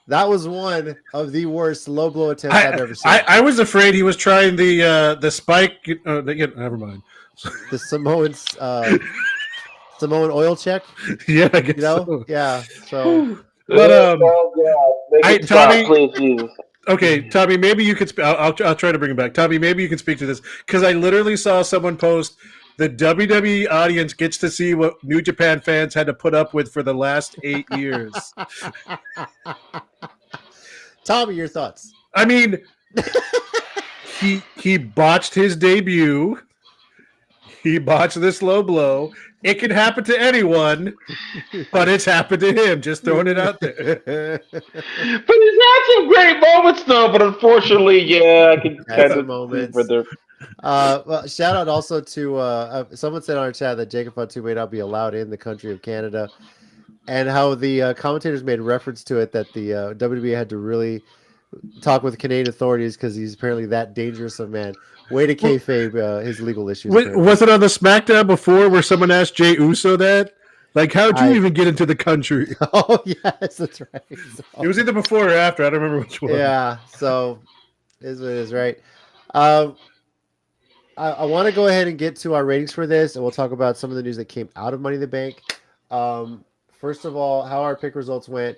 That was one of the worst low blow attempts I've ever seen. I was afraid he was trying the spike. Never mind. The Samoan oil check. Yeah, I guess so. Yeah. So, but Tommy, please, Jesus. Okay, Tommy, maybe you could. I'll try to bring it back. Tommy, maybe you can speak to this because I literally saw someone post the WWE audience gets to see what New Japan fans had to put up with for the last 8 years. Tommy, your thoughts? I mean, he botched his debut. He botched this low blow. It can happen to anyone, but it's happened to him. Just throwing it out there. But he's had some great moments, though. But unfortunately, I can kind of moments. Well, shout out also to someone said on our chat that Jacob Fatu may not be allowed in the country of Canada, and how the commentators made reference to it that the WWE had to really talk with Canadian authorities because he's apparently that dangerous of man. Way to kayfabe his legal issues. Was it on the SmackDown before where someone asked Jey Uso that? Like, how'd you even get into the country? Oh, yes, that's right. So, it was either before or after. I don't remember which one. Yeah, so is what it is, right? I want to go ahead and get to our ratings for this, and we'll talk about some of the news that came out of Money in the Bank. First of all, how our pick results went.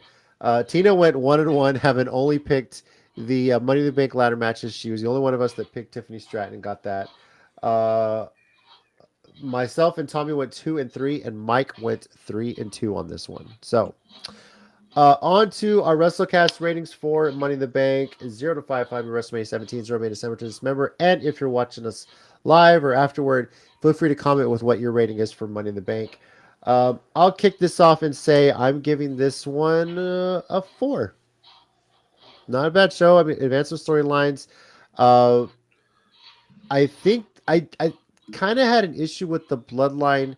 Tina went 1-1, having only picked the Money in the Bank ladder matches. She was the only one of us that picked Tiffany Stratton and got that. Myself and Tommy went 2-3, and Mike went 3-2 on this one. So, on to our WrestleCast ratings for Money in the Bank: 0 to 5, 5 in WrestleMania 17, 0 May December to Dismember. And if you're watching us live or afterward, feel free to comment with what your rating is for Money in the Bank. I'll kick this off and say I'm giving this one a 4. Not a bad show. I mean, advanced storylines. I think I kind of had an issue with the Bloodline,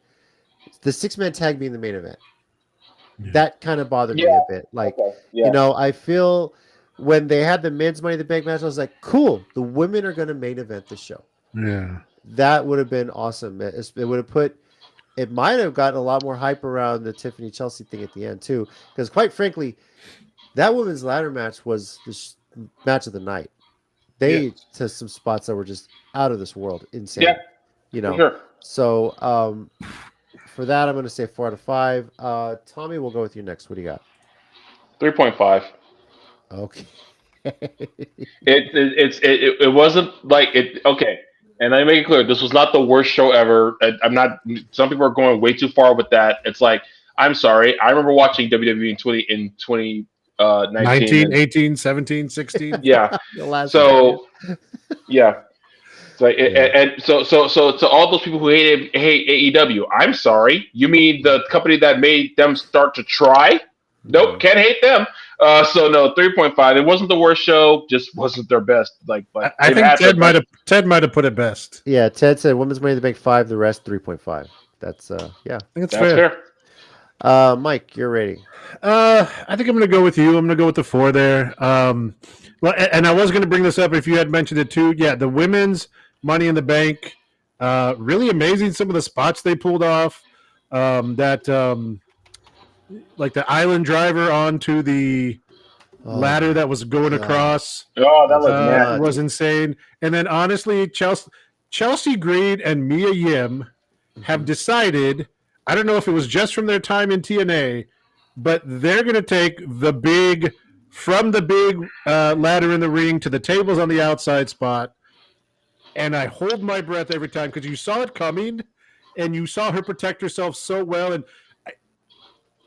the 6-man tag being the main event. Yeah. That kind of bothered me a bit. Like, you know, I feel when they had the men's Money in the Bank match, I was like, cool, the women are going to main event the show. Yeah. That would have been awesome. It would have put, it might have gotten a lot more hype around the Tiffany Chelsea thing at the end, too. Because, quite frankly, that women's ladder match was the match of the night. They to some spots that were just out of this world, insane. Yeah, you know. Sure. So for that, I'm going to say 4 out of 5. Tommy, we'll go with you next. What do you got? 3.5. Okay. It wasn't like it. Okay, and I make it clear this was not the worst show ever. I'm not. Some people are going way too far with that. It's like, I'm sorry. I remember watching WWE in 19, 18, 17, 16. yeah. The last So yeah. So, Yeah. and so to all those people who hate AEW, I'm sorry. You mean the company that made them start to try? Nope, can't hate them. So no, 3.5. It wasn't the worst show, just wasn't their best. Like, but I they've think had their best. Ted might have put it best. Yeah, Ted said Women's Money in the Bank 5, the rest 3.5. That's yeah. I think That's fair. Mike, you're ready. I think I'm going to go with you. I'm going to go with the 4 there. Well, and I was going to bring this up if you had mentioned it too. Yeah, the women's Money in the Bank, really amazing. Some of the spots they pulled off. Like the island driver onto the ladder that was going across. Oh, that was nasty. Was insane. And then honestly, Chelsea Green and Mia Yim have decided. I don't know if it was just from their time in TNA, but they're going to take from the big ladder in the ring to the tables on the outside spot. And I hold my breath every time because you saw it coming and you saw her protect herself so well. And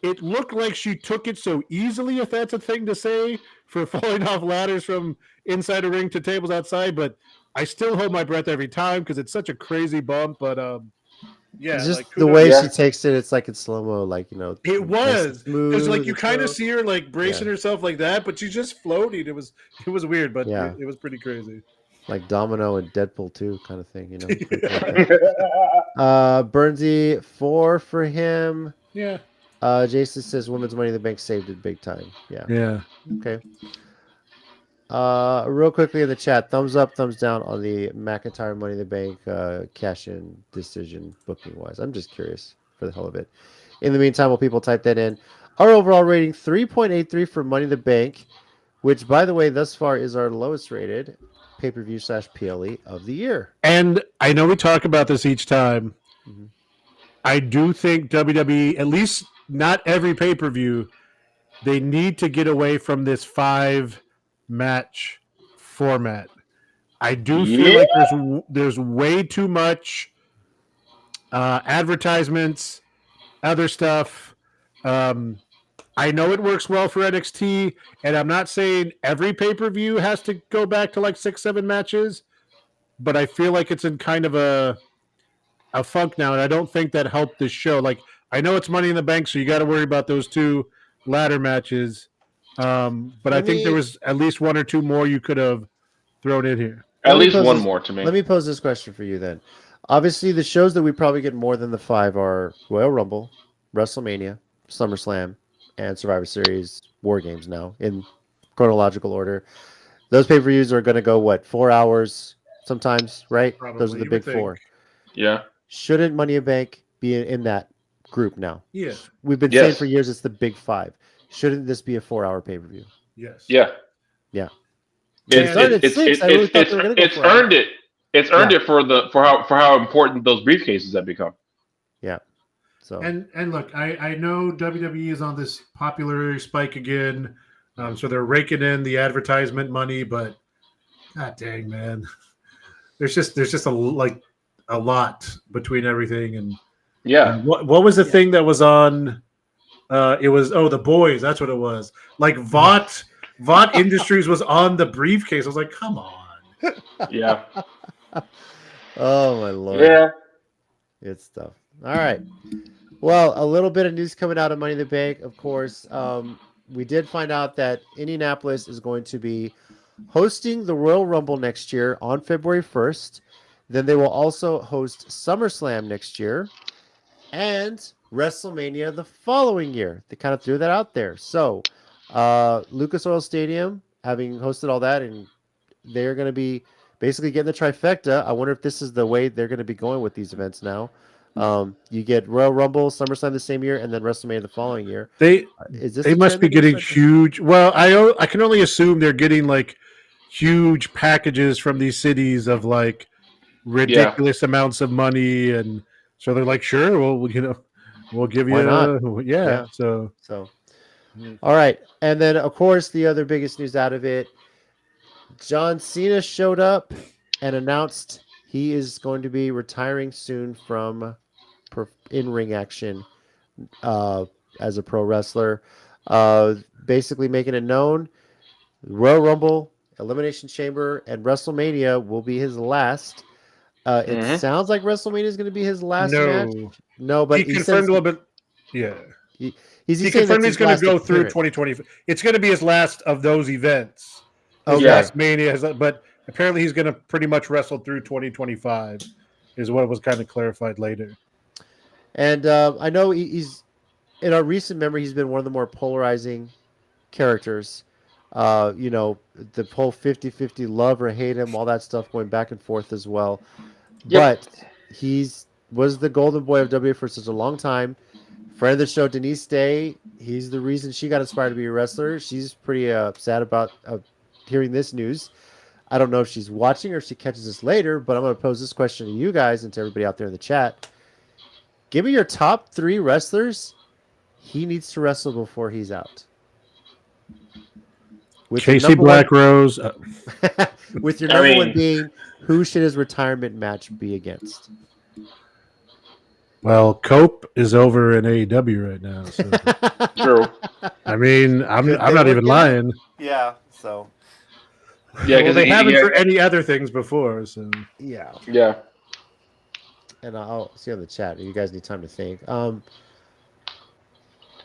it looked like she took it so easily, if that's a thing to say, for falling off ladders from inside a ring to tables outside. But I still hold my breath every time because it's such a crazy bump. But yeah, It's just like, the way she takes it. It's like in slow mo, like it was because like you kind of see. see her like bracing herself like that, but she's just floating. It was weird, but it was pretty crazy. Like Domino and Deadpool 2 kind of thing, Burnsy 4 for him. Yeah. Jason says Women's Money in the Bank saved it big time. Yeah. Okay. Real quickly in the chat, thumbs up, thumbs down on the McIntyre Money in the Bank cash-in decision booking-wise. I'm just curious for the hell of it. In the meantime, while people type that in, our overall rating 3.83 for Money in the Bank, which, by the way, thus far is our lowest rated pay-per-view/PLE of the year. And I know we talk about this each time. Mm-hmm. I do think WWE, at least not every pay-per-view, they need to get away from this 5-match format. I do feel like there's way too much advertisements, other stuff. I know it works well for NXT, and I'm not saying every pay-per-view has to go back to like 6-7 matches, but I feel like it's in kind of a funk now, and I don't think that helped this show. Like, I know it's Money in the Bank, so you got to worry about those 2 ladder matches, but I think there was at least 1 or 2 more you could have thrown in here. At least one more to me. Let me pose this question for you then. Obviously, the shows that we probably get more than the 5 are Royal Rumble, WrestleMania, SummerSlam, and Survivor Series War Games now in chronological order. Those pay-per-views are going to go, 4 hours sometimes, right? Probably, those are the big 4. Yeah. Shouldn't Money in the Bank be in that group now? Yes. We've been saying for years it's the big 5. Shouldn't this be a 4-hour pay-per-view? Yes. Yeah. Yeah. It's earned it. It's earned it for how important those briefcases have become. Yeah. So and look, I know WWE is on this popularity spike again, so they're raking in the advertisement money, but god dang, man, there's just a lot between everything. And what was the thing that was on? It was The Boys. That's what it was. Like Vought Industries was on the briefcase. I was like, come on. Yeah. Oh my Lord. Yeah. Good stuff. All right. Well, a little bit of news coming out of Money in the Bank, of course. We did find out that Indianapolis is going to be hosting the Royal Rumble next year on February 1st. Then they will also host SummerSlam next year and WrestleMania the following year. They kind of threw that out there. So, Lucas Oil Stadium, having hosted all that, and they're going to be basically getting the trifecta. I wonder if this is the way they're going to be going with these events now. You get Royal Rumble, SummerSlam the same year, and then WrestleMania the following year. They must be getting huge. Well, I can only assume they're getting like huge packages from these cities of like ridiculous amounts of money, and so they're like, sure, well, we'll give Why you, not? So all right, and then of course the other biggest news out of it, John Cena showed up and announced he is going to be retiring soon from in-ring action as a pro wrestler. basically making it known Royal Rumble, Elimination Chamber, and WrestleMania will be his last. It sounds like WrestleMania is going to be his last match. No, but he confirmed a little bit. Yeah. He confirmed he's going to go through 2020. It's going to be his last of those events. His last Mania, but apparently he's going to pretty much wrestle through 2025, is what was kind of clarified later. And I know he's in our recent memory, he's been one of the more polarizing characters. The whole 50-50 love or hate him, all that stuff going back and forth as well. Yep. But was the golden boy of WWE for such a long time. Friend of the show, Denise Day, he's the reason she got inspired to be a wrestler. She's pretty sad about hearing this news. I don't know if she's watching or if she catches this later, but I'm going to pose this question to you guys and to everybody out there in the chat. Give me your top 3 wrestlers he needs to wrestle before he's out. With Casey Black Rose. With your number one being, who should his retirement match be against? Well, Cope is over in AEW right now. So. True. I mean, I'm not even lying. Yeah. So. Yeah, because they haven't for any other things before. So. Yeah. Yeah. And I'll see on the chat. You guys need time to think.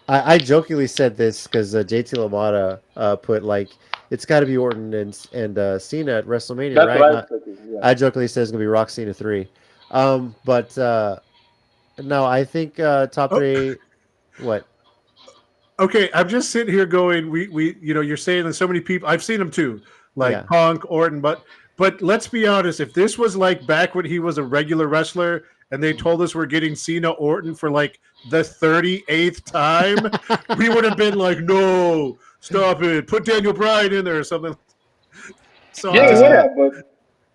I jokingly said this because JT LaMotta put it's got to be Orton and Cena at WrestleMania, That's right? what I was thinking, yeah. I jokingly said it's gonna be Rock Cena 3. No, I think top 3. What? Okay, I'm just sitting here going. We you're saying that so many people. I've seen them too, Punk, Orton, but let's be honest. If this was back when he was a regular wrestler, and they told us we're getting Cena Orton for the 38th time, we would have been like, no, stop it, put Daniel Bryan in there or something. So but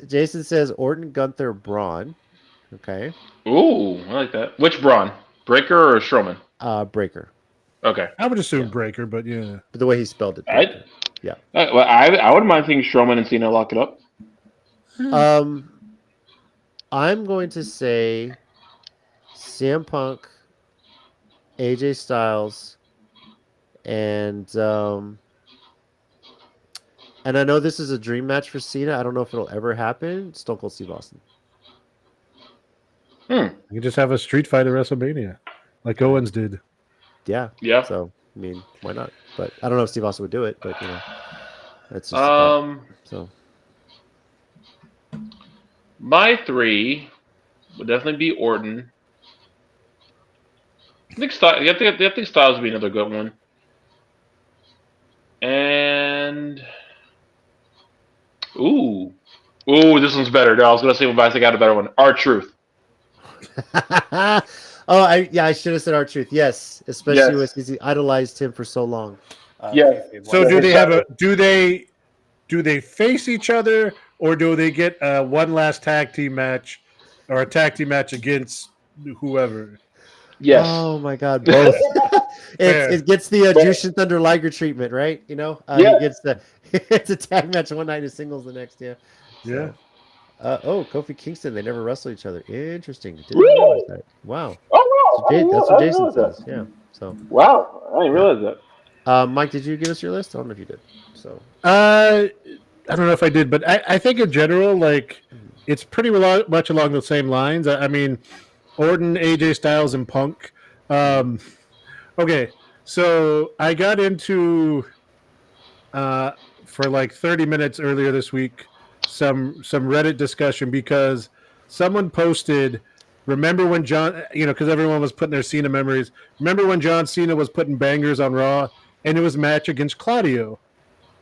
Jason says Orton, Gunther, Braun. Okay. Ooh, I like that. Which Braun? Breaker or Strowman? Breaker. Okay. I would assume Breaker, but yeah. But the way he spelled it. Yeah. I wouldn't mind seeing Strowman and Cena lock it up. I'm going to say CM Punk, AJ Styles, and I know this is a dream match for Cena. I don't know if it'll ever happen. Stone Cold Steve Austin. You can just have a street fight at WrestleMania, like Owens did. Yeah. Yeah. So I mean, why not? But I don't know if Steve Austin would do it. But that's just so. My 3 would definitely be Orton. I think Styles would be another good one. And this one's better. No, I was gonna say, but I got a better one. R-Truth. I should have said R-Truth. Yes, especially with because he idolized him for so long. So do they face each other, or do they get one last tag team match, or a tag team match against whoever? Yes. Oh my God, both. it gets the Jushin Thunder Liger treatment, right? He gets it's a tag match one night and singles the next. Yeah. Yeah. Kofi Kingston. They never wrestle each other. Interesting. Didn't really? realize that. Wow. Oh wow. That's what Jason says. Yeah. So. Wow, I didn't realize that. Mike, did you give us your list? I don't know if you did. So. I don't know if I did, but I think in general, it's pretty much along the same lines. I mean, Orton, AJ Styles, and Punk. Okay, so I got into for 30 minutes earlier this week some Reddit discussion because someone posted. Remember when John, because everyone was putting their Cena memories. Remember when John Cena was putting bangers on Raw, and it was a match against Claudio.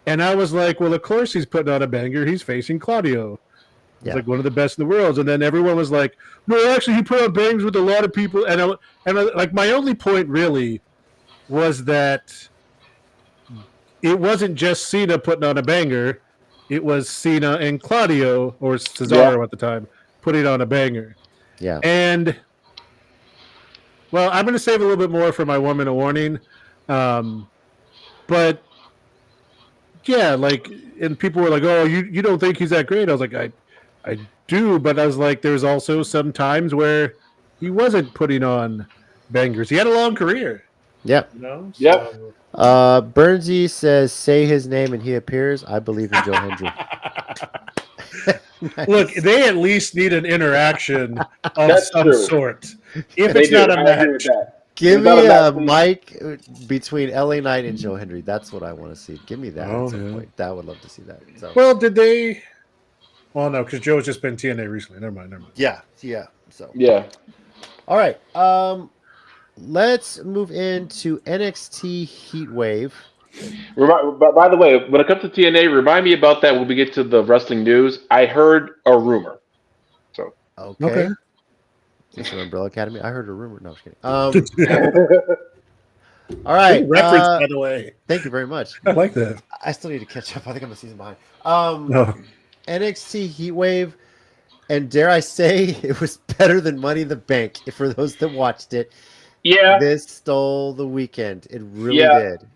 And I was like, well, of course he's putting on a banger. He's facing Claudio. He's one of the best in the world. And then everyone was like, no, actually, he put on bangers with a lot of people. And my only point really was that it wasn't just Cena putting on a banger. It was Cena and Claudio, or Cesaro at the time, putting on a banger. Yeah. And, well, I'm going to save a little bit more for my 1 minute warning. But, yeah, and people were like, oh, you don't think he's that great? I was like, I do, but I was like, there's also some times where he wasn't putting on bangers. He had a long career. Yep. You know? Yep. So- Bernsey says, "Say his name and he appears." I believe in Joe Hendry. Nice. Look, they at least need an interaction of That's some true. sort. If They it's do. not a I agree with match, that. Give It's not me a a match, mic between LA Knight and Joe Hendry. That's what I want to see. Give me that Oh, at some yeah. point. That would love to see that. So well, did they? Well, no, because Joe's just been TNA recently. Never mind. yeah. So Yeah. all right. Let's move into NXT Heatwave. By the way, when it comes to TNA, remind me about that when we get to the wrestling news. I heard a rumor. So Okay. Is this an Umbrella Academy? I heard a rumor. No, I'm just kidding. All right. Good reference, by the way. Thank you very much. I like that. I still need to catch up. I think I'm a season behind. No. NXT Heatwave, and dare I say, it was better than Money in the Bank. For those that watched it, yeah, this stole the weekend. It really Yeah. did.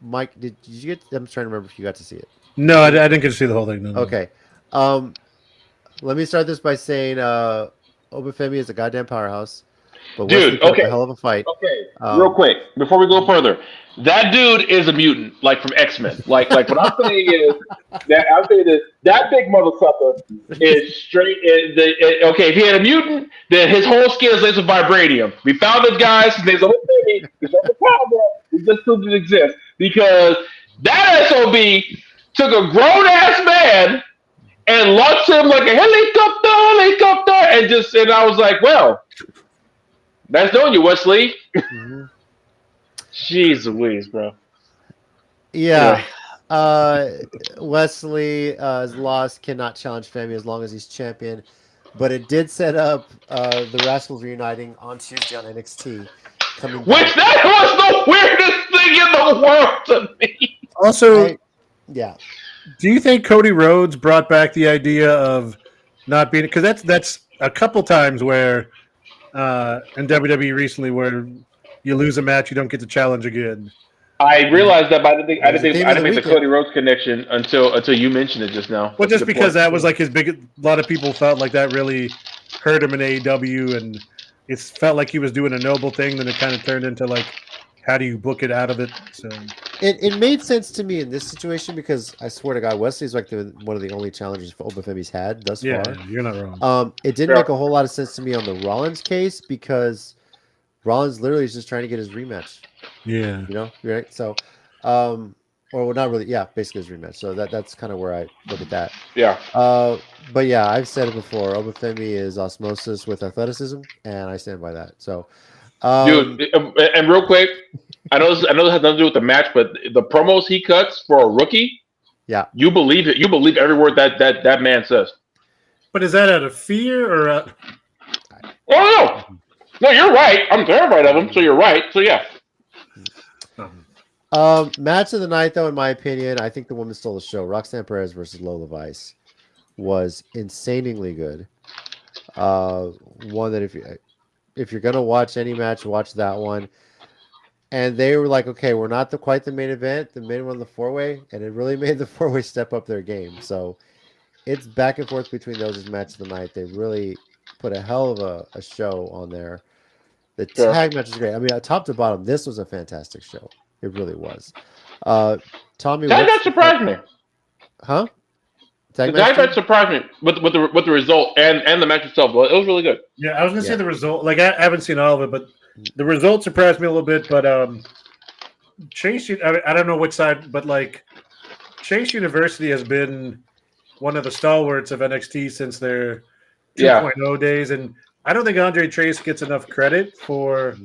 Mike, did you get? I'm trying to remember if you got to see it. No, I didn't get to see the whole thing. No. Okay. Let me start this by saying, Obafemi is a goddamn powerhouse. But Dude, Wesley put up okay. a hell of a fight. Okay, real quick before we go further, that dude is a mutant, like from X-Men. Like what I'm saying is that big motherfucker is straight. Okay, if he had a mutant, then his whole skin is laced with vibranium. We found this guy. His name's Obafemi. He's not the power. He just doesn't exist because that SOB took a grown ass man and launched him like a helicopter, and I was like, well. Nice knowing you, Wesley. Mm-hmm. Jeez Louise, bro. Yeah. Wesley is lost, cannot challenge Femi as long as he's champion. But it did set up the Rascals reuniting on Tuesday on NXT. Which that was the weirdest thing in the world to me. Also, yeah. Do you think Cody Rhodes brought back the idea of not being, because that's a couple times where in WWE recently where you lose a match, you don't get to challenge again. I realized that, but I didn't make the Cody Rhodes connection until you mentioned it just now. Well, just because that was like his big. A lot of people felt like that really hurt him in AEW, and it felt like he was doing a noble thing. Then it kind of turned into like, how do you book it out of it? So it made sense to me in this situation because I swear to God, Wesley's like one of the only challengers Obafemi's had thus far. Yeah, you're not wrong. It didn't make a whole lot of sense to me on the Rollins case because Rollins literally is just trying to get his rematch. Yeah, you know, right? So, or well, not really. Yeah, basically his rematch. So that's kind of where I look at that. Yeah. But yeah, I've said it before. Obafemi is osmosis with athleticism, and I stand by that. So, dude, and real quick, I know this has nothing to do with the match, but the promos he cuts for a rookie, yeah, you believe it. You believe every word that man says. But is that out of fear or? Oh no, you're right. I'm terrified of him, so you're right. So yeah. Match of the night, though, in my opinion, I think the woman stole the show. Roxanne Perez versus Lola Vice was insanely good. One that if you're gonna watch any match, watch that one. And they were like, okay, we're not quite the main event. The main one, the 4-way, and it really made the 4-way step up their game. So it's back and forth between those as match of the night. They really put a hell of a show on there. The tag match is great. I mean, top to bottom, this was a fantastic show. It really was. Tommy, tag match surprised me. Huh? The tag match surprised me with the result and the match itself. It was really good. Yeah, I was gonna say the result. Like I haven't seen all of it, but the result surprised me a little bit. But Chase, I don't know which side, but like Chase University has been one of the stalwarts of NXT since their 2.0 days, and I don't think Andre Chase gets enough credit for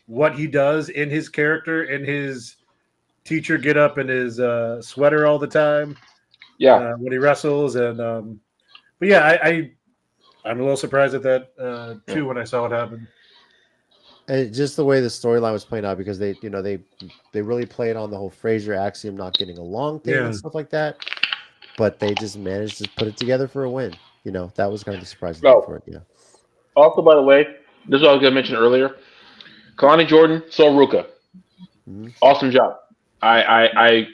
what he does in his character, in his teacher get up and his sweater all the time. Yeah, when he wrestles, and but yeah, I'm a little surprised at that too when I saw it happen. And just the way the storyline was playing out, because they really played on the whole Frazier Axiom not getting along thing and stuff like that. But they just managed to put it together for a win. You know, that was kind of the surprising thing for it. Yeah. Also, by the way, this is what I was going to mention earlier. Kalani Jordan, Sol Ruka. Mm-hmm. Awesome job. I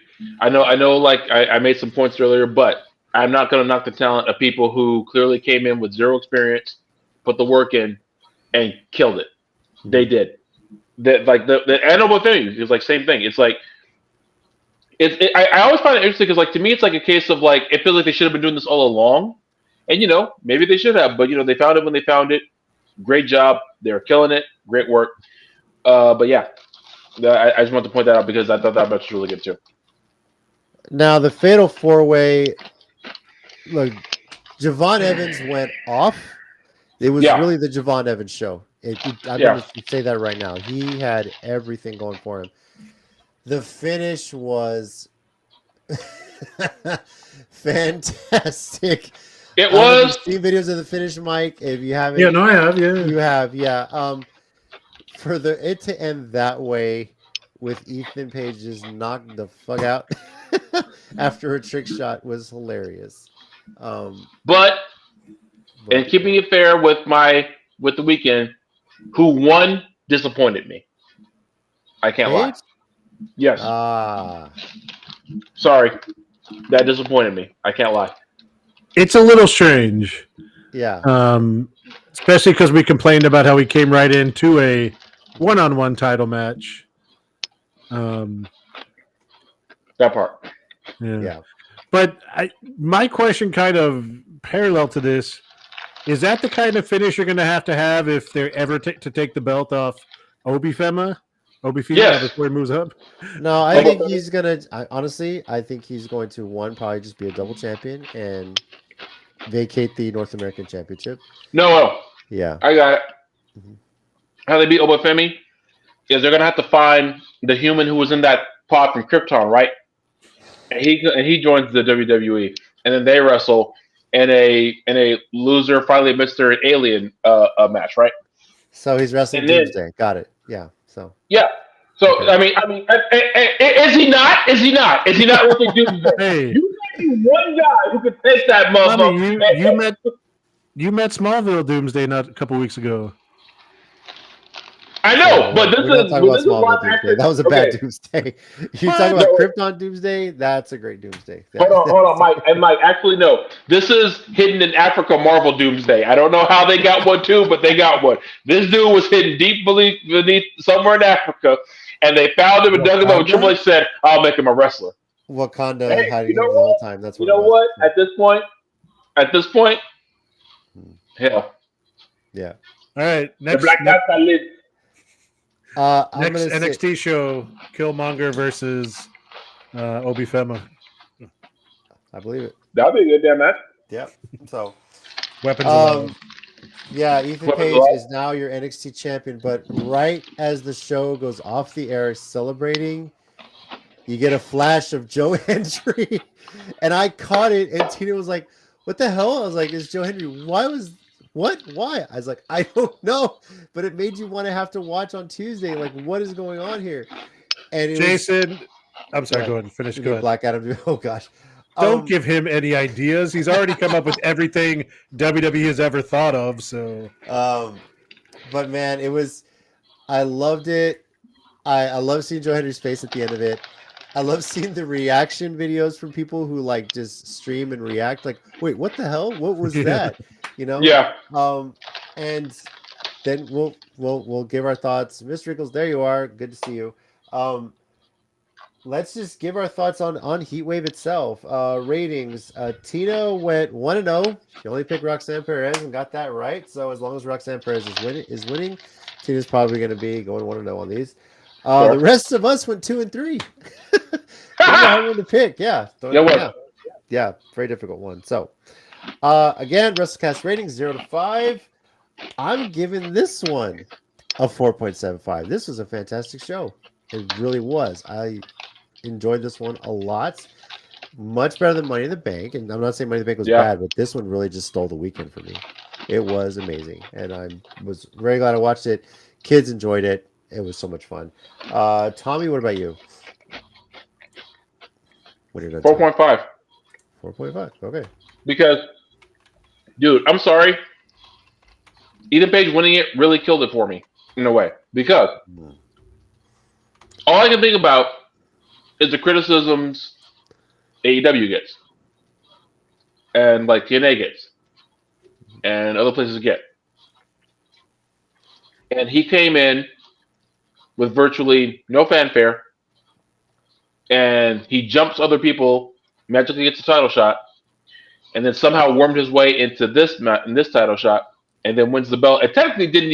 know. Like I made some points earlier, but I'm not going to knock the talent of people who clearly came in with zero experience, put the work in, and killed it. They did. that like the animal thing is like same thing. It's like I always find it interesting because like to me it's like a case of like it feels like they should have been doing this all along, and maybe they should have, but they found it when they found it. Great job, they were killing it. Great work. But yeah, I just want to point that out because I thought that match was really good too. Now the Fatal 4-Way. Look, Javon Evans went off. It was really the Javon Evans show. I'm going to say that right now. He had everything going for him. The finish was fantastic. It was. You've seen videos of the finish, Mike. If you haven't, I have. Yeah, you have. Yeah. For it to end that way, with Ethan Page just knocked the fuck out after a trick shot was hilarious. But and keeping it fair with the weekend, who won disappointed me. I can't lie. Yes. Sorry, that disappointed me. I can't lie. It's a little strange. Yeah. Especially because we complained about how he came right into a one-on-one title match. That part. Yeah. But my question kind of parallel to this, is that the kind of finish you're going to have if they're ever to take the belt off Obi-Fema? Yes. Before he moves up? No, I think he's going to, honestly, I think he's going to, probably just be a double champion and vacate the North American Championship. No. Yeah. I got it. Mm-hmm. How they beat Obafemi is they're going to have to find the human who was in that pod from Krypton, right? And he joins the WWE, and then they wrestle in a loser finally admits they're an alien match, right? So he's wrestling Doomsday. Got it. Yeah. So. Yeah. So okay. I mean, is he not? Is he not wrestling Doomsday? Hey, you got one guy who could take that motherfucker. You met Smallville Doomsday not a couple weeks ago. I know, but this is Smallville Doomsday. That was a bad Doomsday. You talking about Krypton Doomsday? That's a great Doomsday. Hold on, Mike. And Mike, actually, no. This is hidden in Africa Marvel Doomsday. I don't know how they got one too, but they got one. This dude was hidden deep beneath somewhere in Africa, and they found him and dug him up. And Triple H said, "I'll make him a wrestler." Wakanda hiding him the whole time. That's what. You know what? At this point, hell. Yeah. All right. Next, the Black Cats I live. Next NXT show, Killmonger versus Obi-Fema. I believe it. That'll be a good damn match. Yep. So weapons. Yeah, Ethan Page is now your NXT champion, but right as the show goes off the air celebrating, you get a flash of Joe Hendry. And I caught it, and Tina was like, "What the hell?" I was like, "It's Joe Hendry. Why?" I was like, "I don't know," but it made you want to have to watch on Tuesday. Like, what is going on here? And Jason, I'm sorry. Go ahead and finish. Go ahead. Black Adam. Oh gosh. Don't give him any ideas. He's already come up with everything WWE has ever thought of. So, but man, I loved it. I love seeing Joe Hendry's face at the end of it. I love seeing the reaction videos from people who like just stream and react. Like, wait, what the hell? What was that? You know? Yeah. And then we'll give our thoughts. Mr. Rickles, there you are. Good to see you. Let's just give our thoughts on Heatwave itself. Ratings. Tina went 1-0. She only picked Roxanne Perez and got that right. So as long as Roxanne Perez is winning, Tina's probably going to be going 1-0 on these. Sure. The rest of us went 2-3. Hard one to pick. Yeah. Yeah. Very difficult one. So again, WrestleCast rating 0 to 5. I'm giving this one a 4.75. This was a fantastic show. It really was. I enjoyed this one a lot. Much better than Money in the Bank. And I'm not saying Money in the Bank was bad, but this one really just stole the weekend for me. It was amazing. And I was very glad I watched it. Kids enjoyed it. It was so much fun. Tommy, what about you? 4.5. 4.5. Okay. Because, dude, I'm sorry. Ethan Page winning it really killed it for me in a way. Because all I can think about is the criticisms AEW gets. And like TNA gets. And other places get. And he came in with virtually no fanfare, and he jumps other people, magically gets a title shot, and then somehow wormed his way into this title shot, and then wins the belt. And technically he didn't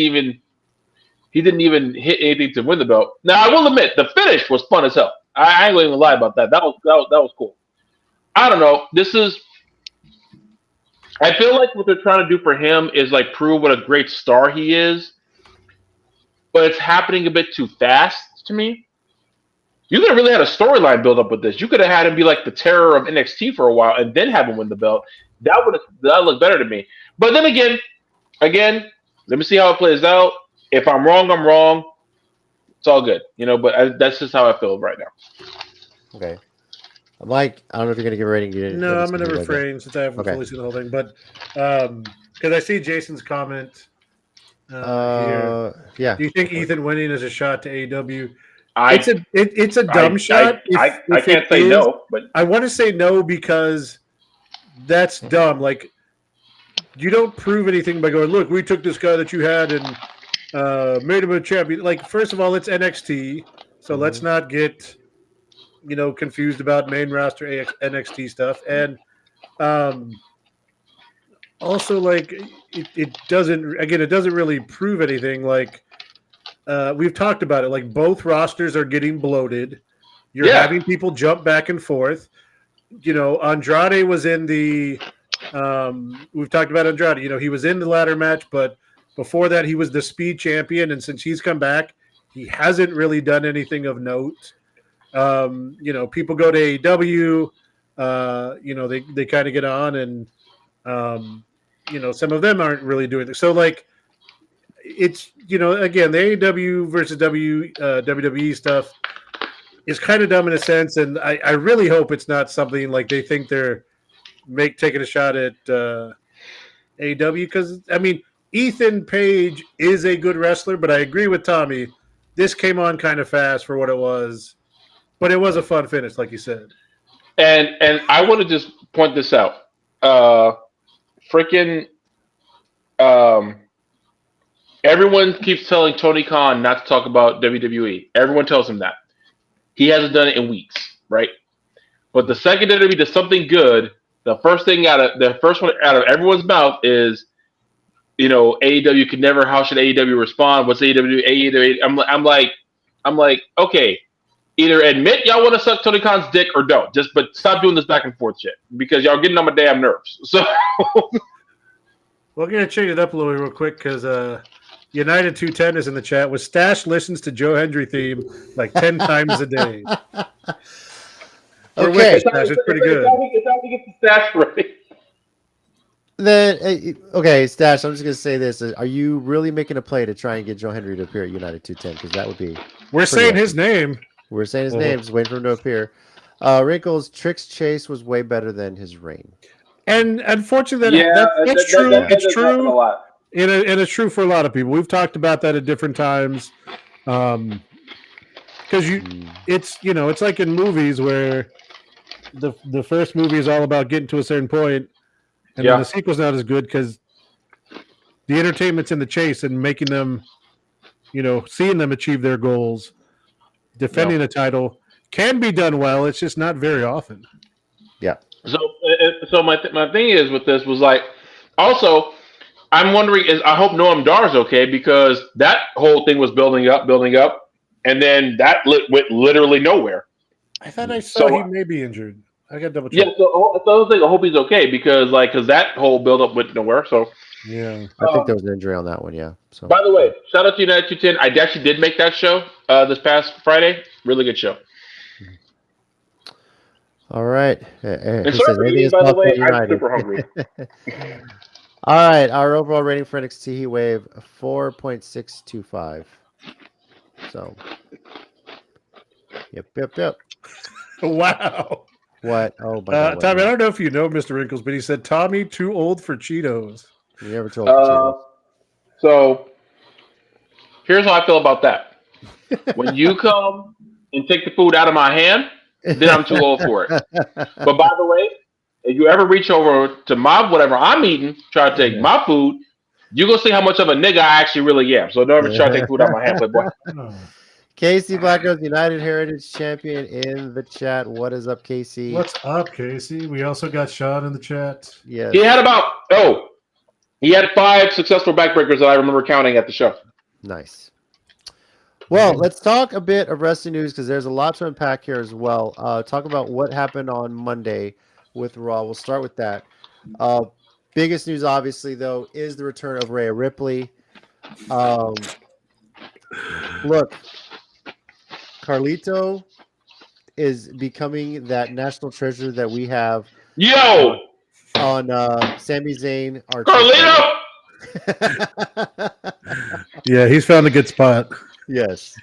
even hit anything to win the belt. Now I will admit the finish was fun as hell. I ain't gonna even lie about that. That was cool. I don't know. I feel like what they're trying to do for him is like prove what a great star he is, but it's happening a bit too fast to me. You could have really had a storyline build up with this. You could have had him be like the terror of NXT for a while and then have him win the belt. That would look better to me. But then again, let me see how it plays out. If I'm wrong, I'm wrong. It's all good, But that's just how I feel right now. Okay, Mike, I don't know if you're gonna give a rating. No, I'm gonna refrain since I haven't fully seen the whole thing. But because I see Jason's comment here. Yeah. Do you think Ethan winning is a shot to AEW? It's a dumb shot. I can't say no, but I want to say no because that's dumb. Like, you don't prove anything by going, look, we took this guy that you had and made him a champion. Like, first of all, it's NXT, so let's not get confused about main roster NXT stuff. And also, like, it doesn't really prove anything. Like, we've talked about it. Like, both rosters are getting bloated. You're having people jump back and forth. Andrade was in the we've talked about Andrade. He was in the ladder match, but before that, he was the speed champion. And since he's come back, he hasn't really done anything of note. People go to AEW, they kind of get on and, some of them aren't really doing it. So, like, it's, again, the AEW versus WWE stuff is kind of dumb in a sense. And I really hope it's not something like they think they're taking a shot at AEW. Because, I mean, Ethan Page is a good wrestler, but I agree with Tommy. This came on kind of fast for what it was. But it was a fun finish, like you said. And I want to just point this out. Everyone keeps telling Tony Khan not to talk about WWE. Everyone tells him that. He hasn't done it in weeks, right? But the second WWE does something good, the first one out of everyone's mouth is, AEW could never. How should AEW respond? What's AEW? I'm like, okay. Either admit y'all want to suck Tony Khan's dick or don't. But stop doing this back and forth shit because y'all getting on my damn nerves. So we're gonna change it up a little real quick because United 210 is in the chat. With Stash listens to Joe Hendry theme like 10 times a day. Okay, Stash, it's pretty good. It's time to get the Stash ready. Then okay, Stash. I'm just gonna say this: are you really making a play to try and get Joe Hendry to appear at United 210? Because that would be. We're saying his name. We're saying his name, just waiting for him to appear. Wrinkles, Trick's chase was way better than his reign. And unfortunately, that's true. It's true. And it's true for a lot of people. We've talked about that at different times. Because it's like in movies where the first movie is all about getting to a certain point, and then the sequel's not as good because the entertainment's in the chase and making them, seeing them achieve their goals. Defending a title can be done well. It's just not very often. Yeah. So my thing is with this was like, also, I'm wondering I hope Noam Dar's okay because that whole thing was building up, and then that went literally nowhere. I thought I saw he may be injured. I got double check. Yeah. So the other thing, I hope he's okay because that whole build up went nowhere. So. Yeah, I think there was an injury on that one. Yeah. So. By the way, shout out to United 210. I actually did make that show this past Friday. Really good show. All right. And sorry for eating, by the way. I'm super hungry. All right. Our overall rating for NXT Heatwave 4.625. So. Yep. Wow. What? Oh my God. Tommy, I don't know if you know Mr. Wrinkles, but he said Tommy too old for Cheetos. You never told me. So here's how I feel about that. When you come and take the food out of my hand, then I'm too old for it. But by the way, if you ever reach over to my whatever I'm eating, try to take my food, you're gonna see how much of a nigga I actually really am. So don't ever try to take food out of my hand, playboy. Casey Blackout, United Heritage Champion in the chat. What is up, Casey? What's up, Casey? We also got Sean in the chat. Yes. He had 5 successful backbreakers that I remember counting at the show. Nice. Well, let's talk a bit of wrestling news because there's a lot to unpack here as well. Talk about what happened on Monday with Raw. We'll start with that. Biggest news, obviously, though, is the return of Rhea Ripley. Look, Carlito is becoming that national treasure that we have. Yo! On Sami Zayn. Carlito! Yeah, he's found a good spot. Yes.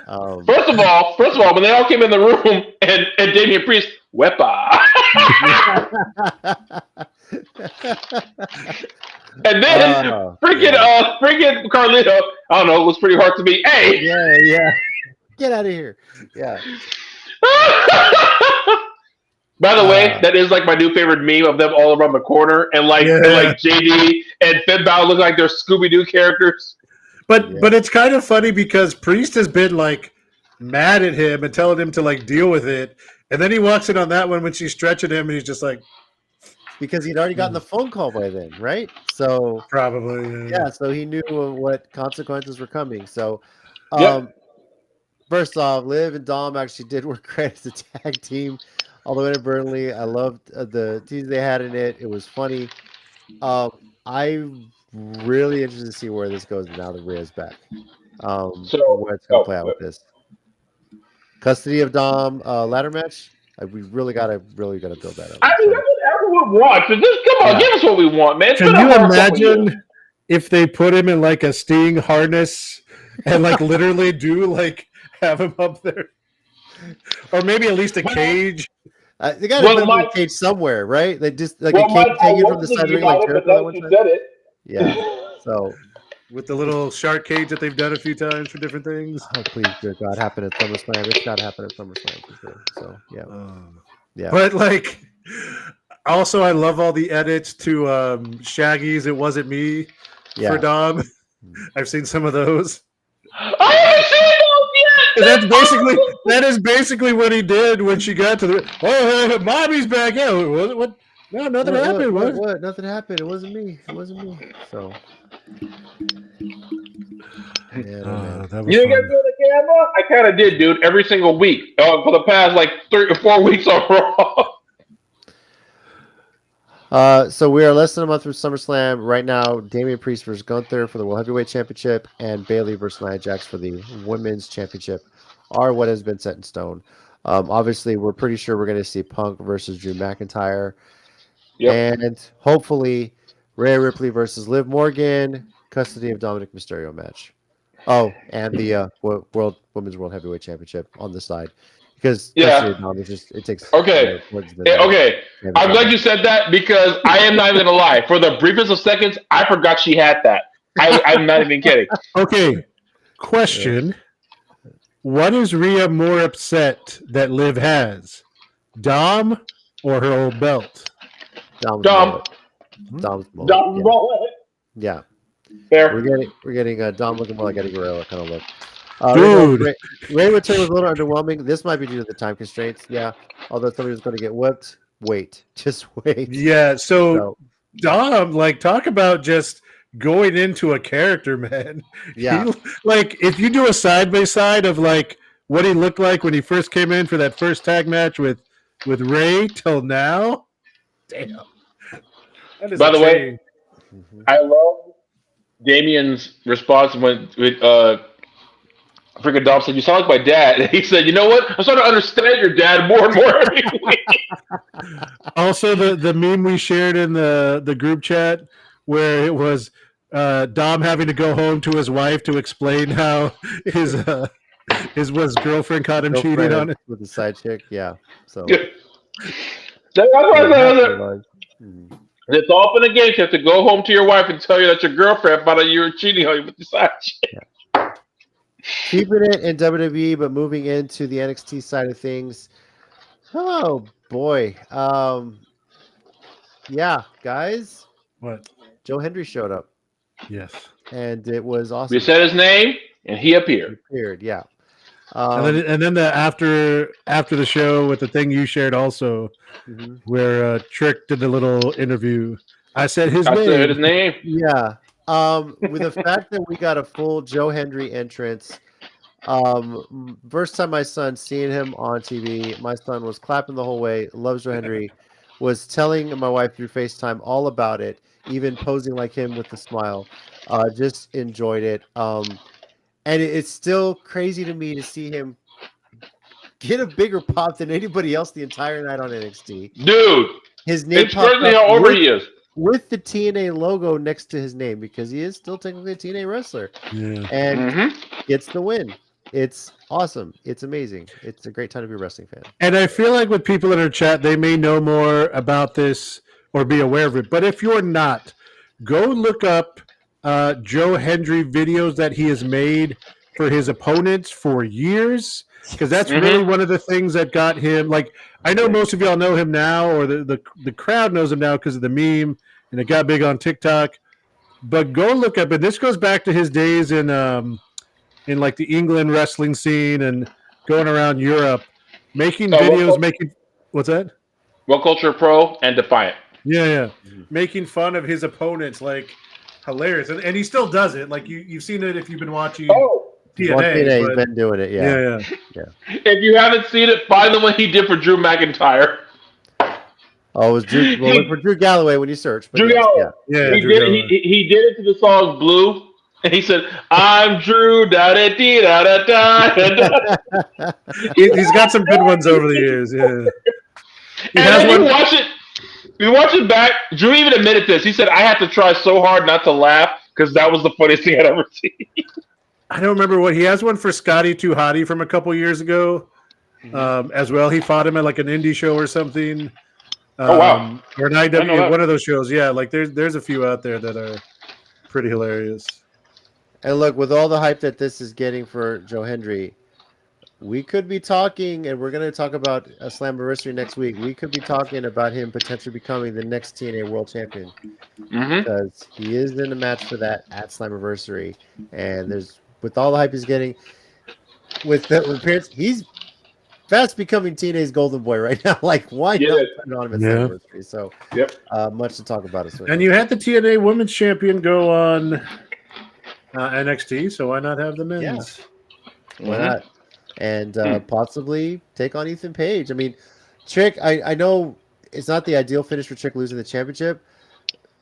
First of all, when they all came in the room and Damian Priest, Wepa. And then freaking Carlito, I don't know, it was pretty hard to be. Hey! Yeah. Get out of here. Yeah. By the way, that is like my new favorite meme of them all around the corner, and like JD and Finn Balor look like they're Scooby-Doo characters. But it's kind of funny because Priest has been like mad at him and telling him to like deal with it, and then he walks in on that one when she's stretching him, and he's just like, because he'd already gotten the phone call by then, right? So probably, yeah. So he knew what consequences were coming. So, First off, Liv and Dom actually did work great as a tag team, although inadvertently. I loved the teams they had in it. It was funny. I'm really interested to see where this goes now that Rhea's back. What's going to play out with this? Custody of Dom ladder match. We really gotta build that up. I mean, that's what everyone wants. But just come on, give us what we want, man. Can you imagine if they put him in like a Sting harness and like literally do like have him up there, or maybe at least a cage? They got to put him in a cage somewhere, right? They just like a cage hanging from the side of the ring, like Jericho. Yeah. So with the little shark cage that they've done a few times for different things. Oh, please, dear God, happen at SummerSlam. It's got to happen at SummerSlam for sure. So yeah. Yeah. But like, also, I love all the edits to Shaggy's "It Wasn't Me" for Dom. I've seen some of those. I haven't seen those yet. That is basically what he did when she got to the. Oh, mommy's back. Yeah, what? No, nothing happened. What? Nothing happened. It wasn't me. So. You didn't get to the camera? I kind of did, dude. Every single week for the past like 3 or 4 weeks on Raw. So we are less than a month from SummerSlam. Right now, Damian Priest versus Gunther for the World Heavyweight Championship and Bayley versus Nia Jax for the Women's Championship are what has been set in stone. Obviously, we're pretty sure we're going to see Punk versus Drew McIntyre. Yep. And hopefully, Rhea Ripley versus Liv Morgan, custody of Dominic Mysterio match. Oh, and the Women's World Heavyweight Championship on the side. Because it takes okay. I'm glad you said that because I am not even gonna lie. For the briefest of seconds, I forgot she had that. I'm not even kidding. Okay. Question. What is Rhea more upset that Liv has? Dom or her old belt? Dom. Dom's yeah. Fair. We're getting Dom looking more like Eddie Guerrero kind of look. Dude, Ray return was a little underwhelming. This might be due to the time constraints. Yeah, although somebody was going to get whipped. Just wait. Yeah. So Dom, like, talk about just going into a character, man. Yeah. If you do a side by side of like what he looked like when he first came in for that first tag match with Ray till now, damn. By the way, I love Damian's response when freaking Dom said, "You sound like my dad." And he said, "You know what? I'm starting to understand your dad more and more every week." Also, the meme we shared in the group chat where it was Dom having to go home to his wife to explain how his girlfriend caught him cheating on it with the side chick. Yeah. So it's all for the game. You have to go home to your wife and tell you that your girlfriend found out you were cheating on you with the side chick. Yeah. Keeping it in WWE, but moving into the NXT side of things. Oh boy. Yeah, guys. What? Joe Hendry showed up. Yes. And it was awesome. We said his name and he appeared. Yeah. And then the after the show with the thing you shared also, where Trick did the little interview. I said his name. Yeah. With the fact that we got a full Joe Hendry entrance. First time my son seeing him on TV, my son was clapping the whole way. Loves Joe Hendry. Was telling my wife through FaceTime all about it, even posing like him with a smile. Just enjoyed it. And it's still crazy to me to see him get a bigger pop than anybody else the entire night on NXT. Dude, his name it's crazy how over he is. With the TNA logo next to his name, because he is still technically a TNA wrestler. Yeah. And gets the win. It's awesome. It's amazing. It's a great time to be a wrestling fan. And I feel like with people in our chat, they may know more about this or be aware of it. But if you're not, go look up Joe Hendry videos that he has made for his opponents for years, because that's really one of the things that got him. Like, I know most of y'all know him now, or the crowd knows him now because of the meme, and it got big on TikTok. But go look up, and this goes back to his days in like the England wrestling scene and going around Europe, making videos, what's that? World Culture Pro and Defiant. Yeah. Making fun of his opponents, like hilarious. And he still does it. Like you've seen it if you've been watching TNA. He's been doing it, yeah. If you haven't seen it, find the one he did for Drew McIntyre. Oh, it was Drew. Well, look for Drew Galloway when you search. Drew Galloway. Yeah. He did it to the song Blue. And he said, "I'm Drew." Da da dee da da da. He's got some good ones over the years. Yeah. You watch it back. Drew even admitted this. He said, "I had to try so hard not to laugh because that was the funniest thing I'd ever seen." I don't remember what he has one for Scotty Too Hottie from a couple years ago, as well. He fought him at like an indie show or something. Oh wow! Or an IW, one of those shows. Yeah, like there's a few out there that are pretty hilarious. And look, with all the hype that this is getting for Joe Hendry, we could be talking, and we're going to talk about a Slammiversary next week. We could be talking about him potentially becoming the next TNA World Champion, because he is in a match for that at Slammiversary. And with all the hype he's getting, with the appearance, he's fast becoming TNA's golden boy right now. Like, why not put it on him at Slammiversary? So, much to talk about as well. And you had the TNA Women's Champion go on NXT, so why not have the men's? Yeah. Why not? And possibly take on Ethan Page. I mean, Trick, I know it's not the ideal finish for Trick losing the championship.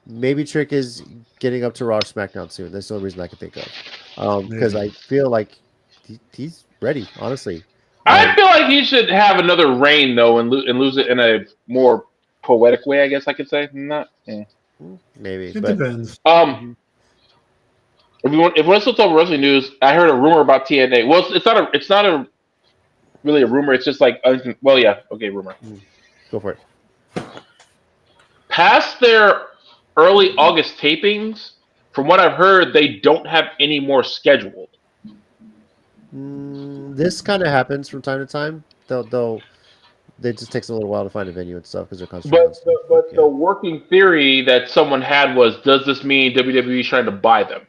Maybe Trick is getting up to Raw or SmackDown soon. That's the only reason I can think of. Because I feel like he's ready, honestly. I feel like he should have another reign, though, and lose it in a more poetic way, I guess I could say. Maybe. It depends. If we're still talking wrestling news, I heard a rumor about TNA. Well, it's not really a rumor. It's just like, rumor. Go for it. Past their early August tapings, from what I've heard, they don't have any more scheduled. This kind of happens from time to time. It just takes a little while to find a venue and stuff because they're constantly. But the working theory that someone had was, does this mean WWE is trying to buy them?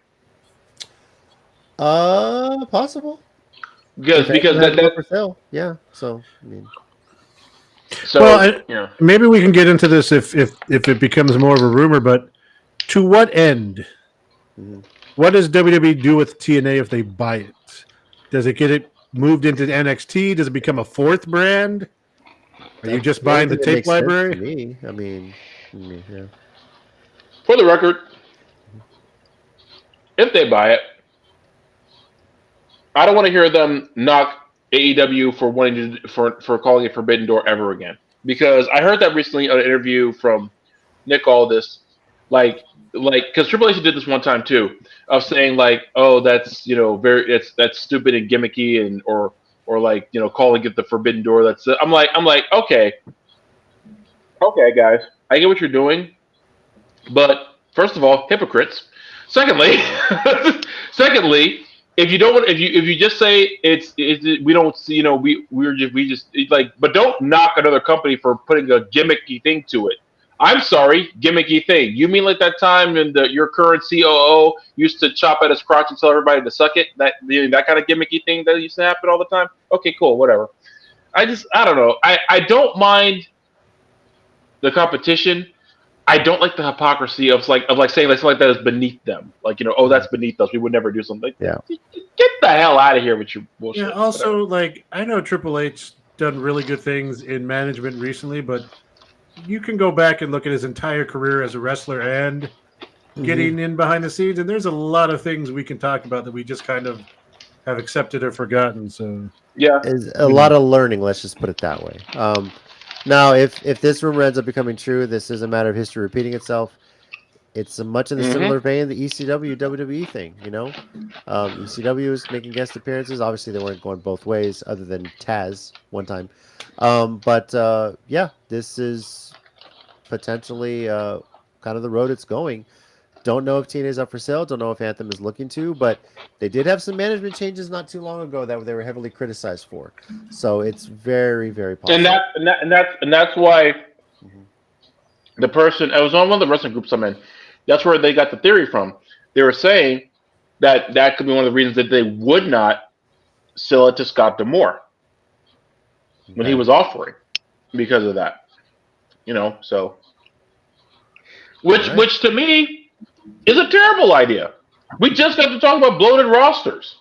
Possible. Because that's for sale. Yeah. So I mean. Maybe we can get into this if it becomes more of a rumor. But to what end? What does WWE do with TNA if they buy it? Does it get it moved into NXT? Does it become a fourth brand? Are you just buying the tape library? To me. I mean, yeah. For the record, if they buy it, I don't want to hear them knock AEW for wanting to for calling it Forbidden Door ever again. Because I heard that recently on an interview from Nick Aldis, because Triple H did this one time too, of saying like, oh, that's that's stupid and gimmicky, and or calling it the Forbidden Door. That's I'm like okay guys, I get what you're doing, but first of all, hypocrites. Secondly. If you don't want, if you just say we don't see, we just but don't knock another company for putting a gimmicky thing to it. I'm sorry, gimmicky thing. You mean like that time when your current COO used to chop at his crotch and tell everybody to suck it? That kind of gimmicky thing that used to happen all the time? Okay, cool, whatever. I don't know. I don't mind the competition. I don't like the hypocrisy of saying like something like that is beneath them. Like, oh, that's beneath us. We would never do something. Yeah. Get the hell out of here with your bullshit. Yeah. Also, like, I know Triple H done really good things in management recently, but you can go back and look at his entire career as a wrestler and getting in behind the scenes, and there's a lot of things we can talk about that we just kind of have accepted or forgotten. So yeah, is a lot of learning. Let's just put it that way. Now, if this rumor ends up becoming true, this is a matter of history repeating itself. It's much in the similar vein of the ECW WWE thing. ECW is making guest appearances. Obviously, they weren't going both ways, other than Taz one time. But this is potentially kind of the road it's going. Don't know if TNA's up for sale. Don't know if Anthem is looking to, but they did have some management changes not too long ago that they were heavily criticized for. So it's very, very possible. And that's why the person, I was on one of the wrestling groups I'm in. That's where they got the theory from. They were saying that could be one of the reasons that they would not sell it to Scott D'Amore when he was offering, because of that. So which to me is a terrible idea. We just got to talk about bloated rosters,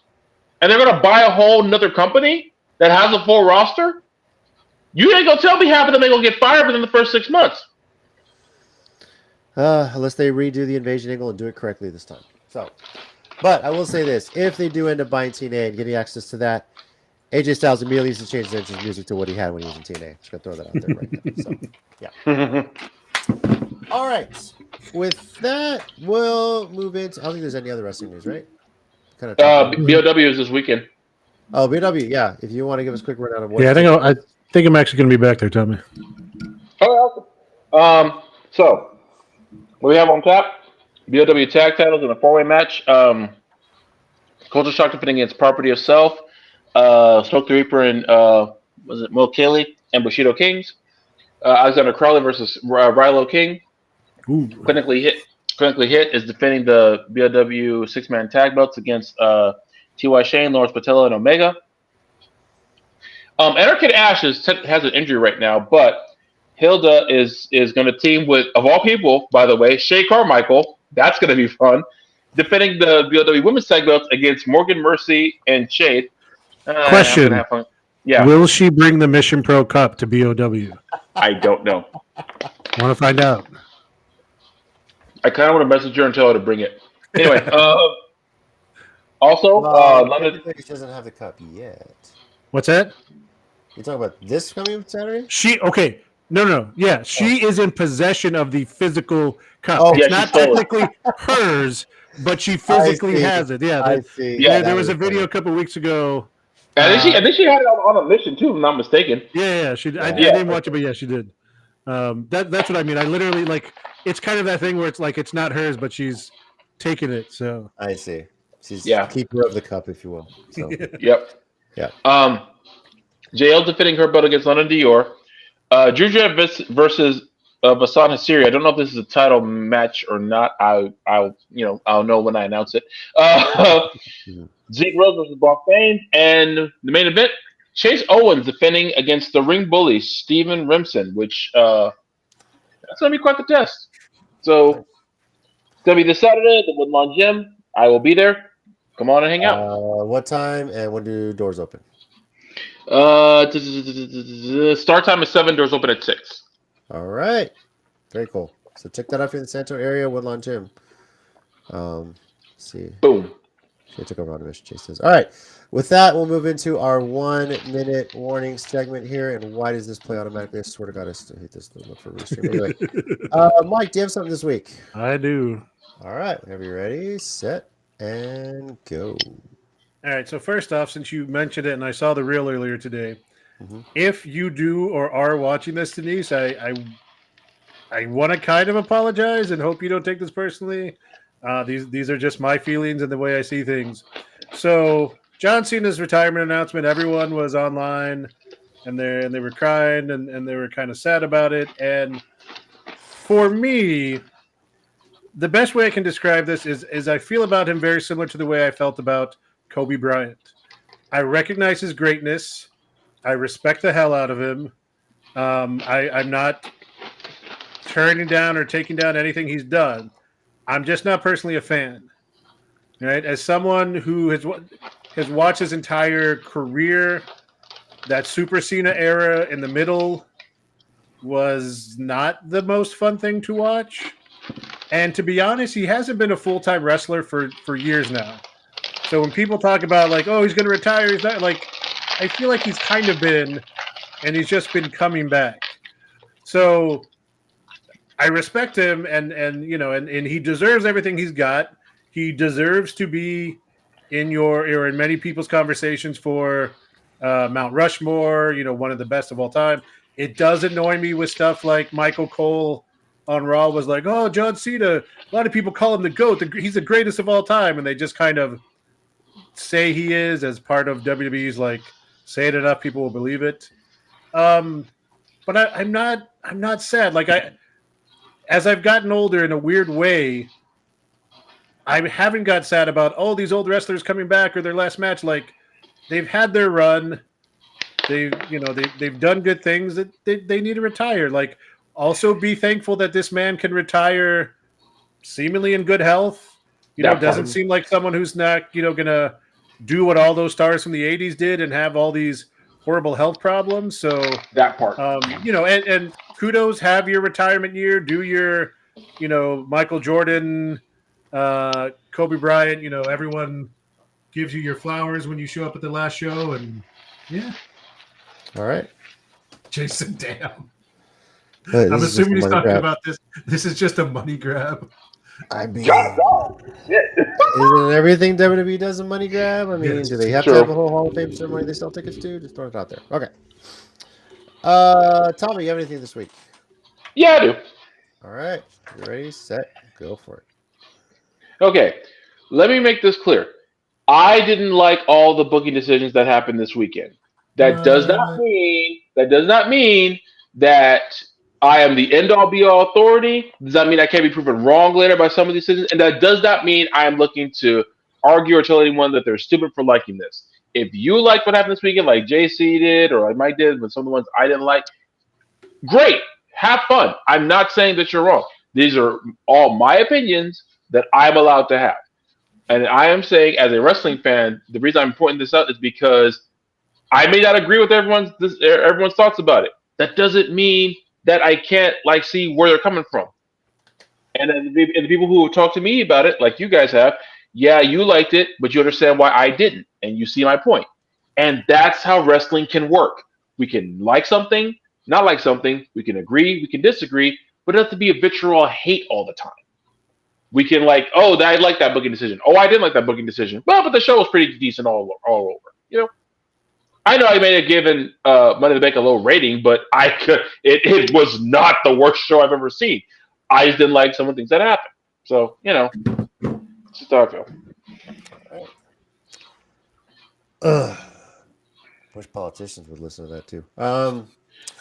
and they're going to buy a whole another company that has a full roster. You ain't gonna tell me half of them ain't gonna get fired within the first 6 months. Unless they redo the invasion angle and do it correctly this time. So, but I will say this: if they do end up buying TNA and getting access to that, AJ Styles immediately needs to change his entrance music to what he had when he was in TNA. Just gonna throw that out there right now. So, yeah. All right. With that, we'll move into. I don't think there's any other wrestling news, right? BOW is this weekend. Oh, BOW, yeah. If you want to give us a quick rundown of what. Yeah, I think I'm actually going to be back there, Tommy. Oh, awesome. So what we have on top: BOW tag titles in a 4-way match. Culture Shock defending against Property of Self. Smoke the Reaper and was it Mo Kelly and Bushido Kings. Alexander Crowley versus Rilo King. Ooh. Clinically Hit is defending the BOW 6-man tag belts against T.Y. Shane, Lawrence Patella, and Omega. Anarchy Ash has an injury right now, but Hilda is going to team with, of all people, by the way, Shay Carmichael. That's going to be fun. Defending the BOW women's tag belts against Morgan Mercy and Shade. Question. Yeah. Will she bring the Mission Pro Cup to BOW? I don't know. Want to find out. I kind of want to message her and tell her to bring it. Anyway, also, London. She doesn't have the cup yet. What's that? You talking about this coming Saturday? No. Yeah, she is in possession of the physical cup. Oh, it's yeah, not technically hers, but she physically has it. Yeah, I see. Yeah, there was a video a couple weeks ago. I think she had it on a mission too, if I'm not mistaken. Yeah, she. I didn't watch it, but yeah, she did. That's what I mean. I literally it's kind of that thing where it's like it's not hers, but she's taking it. So I see. She's keeper of the cup, if you will. So. Yep. Yeah. JL defending her belt against London Dior. Juju versus Vassan Hasiri. I don't know if this is a title match or not. I'll know when I announce it. Zeke Rose versus Brock Bain, and the main event: Chase Owens defending against the ring bully Steven Remsen, which that's gonna be quite the test. So it's gonna be this Saturday at the Woodlawn Gym. I will be there. Come on and hang out. What time and when do doors open? Start time is 7. Doors open at 6. All right. Very cool. So check that out if you're in the Santo area, Woodlawn Gym. Let's see. Boom. She took over on Mission Chase says. All right. With that, we'll move into our 1-minute warning segment here. And why does this play automatically? I swear to God, I still hate this. Look for restream. Anyway, Mike, do you have something this week? I do. All right. Whenever you're ready, set and go. All right. So first off, since you mentioned it, and I saw the reel earlier today, if you do or are watching this, Denise, I want to kind of apologize and hope you don't take this personally. These are just my feelings and the way I see things. So John Cena's retirement announcement, everyone was online and they were crying and they were kind of sad about it. And for me, the best way I can describe this is I feel about him very similar to the way I felt about Kobe Bryant. I recognize his greatness. I respect the hell out of him. I'm not turning down or taking down anything he's done. I'm just not personally a fan. Right? As someone who has watched his entire career, that Super Cena era in the middle was not the most fun thing to watch. And to be honest, he hasn't been a full-time wrestler for years now. So when people talk about like, oh, he's going to retire, he's not like, I feel like he's kind of been, and he's just been coming back. So I respect him, and you know, and he deserves everything he's got. He deserves to be in your or in many people's conversations for Mount Rushmore. You know, one of the best of all time. It does annoy me with stuff like Michael Cole on Raw was like, "Oh, John Cena." A lot of people call him the GOAT. He's the greatest of all time, and they just kind of say he is as part of WWE's like, say it enough, people will believe it. But I'm not sad. Like as I've gotten older in a weird way, I haven't got sad about, oh, these old wrestlers coming back or their last match. Like they've had their run. They've done good things that they need to retire. Like also be thankful that this man can retire seemingly in good health. Doesn't seem like someone who's not, gonna do what all those stars from the 80s did and have all these horrible health problems. So that part, and kudos, have your retirement year, do your, Michael Jordan, Kobe Bryant, everyone gives you your flowers when you show up at the last show. And yeah. All right. Jason, damn. I'm assuming he's talking about this. This is just a money grab. I mean, isn't everything WWE does a money grab? I mean, do they have to have a whole Hall of Fame ceremony they sell tickets to? Just throw it out there. Okay. Tommy, you have anything this week? Yeah, I do. All right. You ready, set, go for it. Okay. Let me make this clear. I didn't like all the booking decisions that happened this weekend. That does not mean that I am the end-all, be-all authority. Does that mean I can't be proven wrong later by some of these decisions? And that does not mean I am looking to argue or tell anyone that they're stupid for liking this. If you like what happened this weekend, like JC did or like Mike did with some of the ones I didn't like, great. Have fun. I'm not saying that you're wrong. These are all my opinions that I'm allowed to have. And I am saying, as a wrestling fan, the reason I'm pointing this out is because I may not agree with everyone's thoughts about it. That doesn't mean that I can't see where they're coming from. And then the people who have talked to me about it, like you guys have, yeah, you liked it, but you understand why I didn't, and you see my point. And that's how wrestling can work. We can like something, not like something. We can agree, we can disagree, but it doesn't have to be a vitriol hate all the time. We can oh, I like that booking decision. Oh, I didn't like that booking decision. Well, but the show was pretty decent all over. I know I may have given Money in the Bank a low rating, but it was not the worst show I've ever seen. I just didn't like some of the things that happened. So, it's just how I feel. Wish politicians would listen to that too.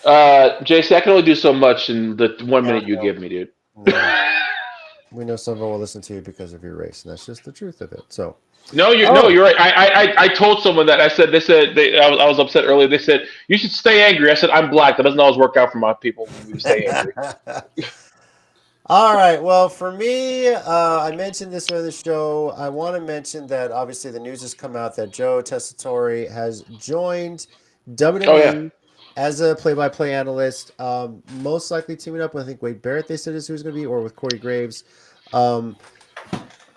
JC, I can only do so much in the 1 minute you give me, dude. We know someone will listen to you because of your race, and that's just the truth of it. So. No, you're right. I told someone that. I was upset earlier. They said you should stay angry. I said I'm black. That doesn't always work out for my people when we stay angry. All right. Well, for me, I mentioned this on the show. I want to mention that obviously the news has come out that Joe Tessitore has joined WWE as a play-by-play analyst. Most likely teaming up with, I think, Wade Barrett, they said is who he's going to be, or with Corey Graves.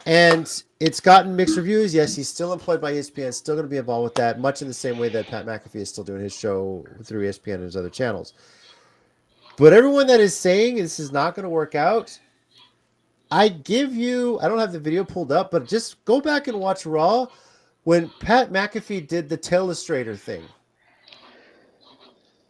And it's gotten mixed reviews. Yes, he's still employed by ESPN, still going to be involved with that, much in the same way that Pat McAfee is still doing his show through ESPN and his other channels. But everyone that is saying this is not going to work out, I don't have the video pulled up, but just go back and watch Raw when Pat McAfee did the Telestrator thing.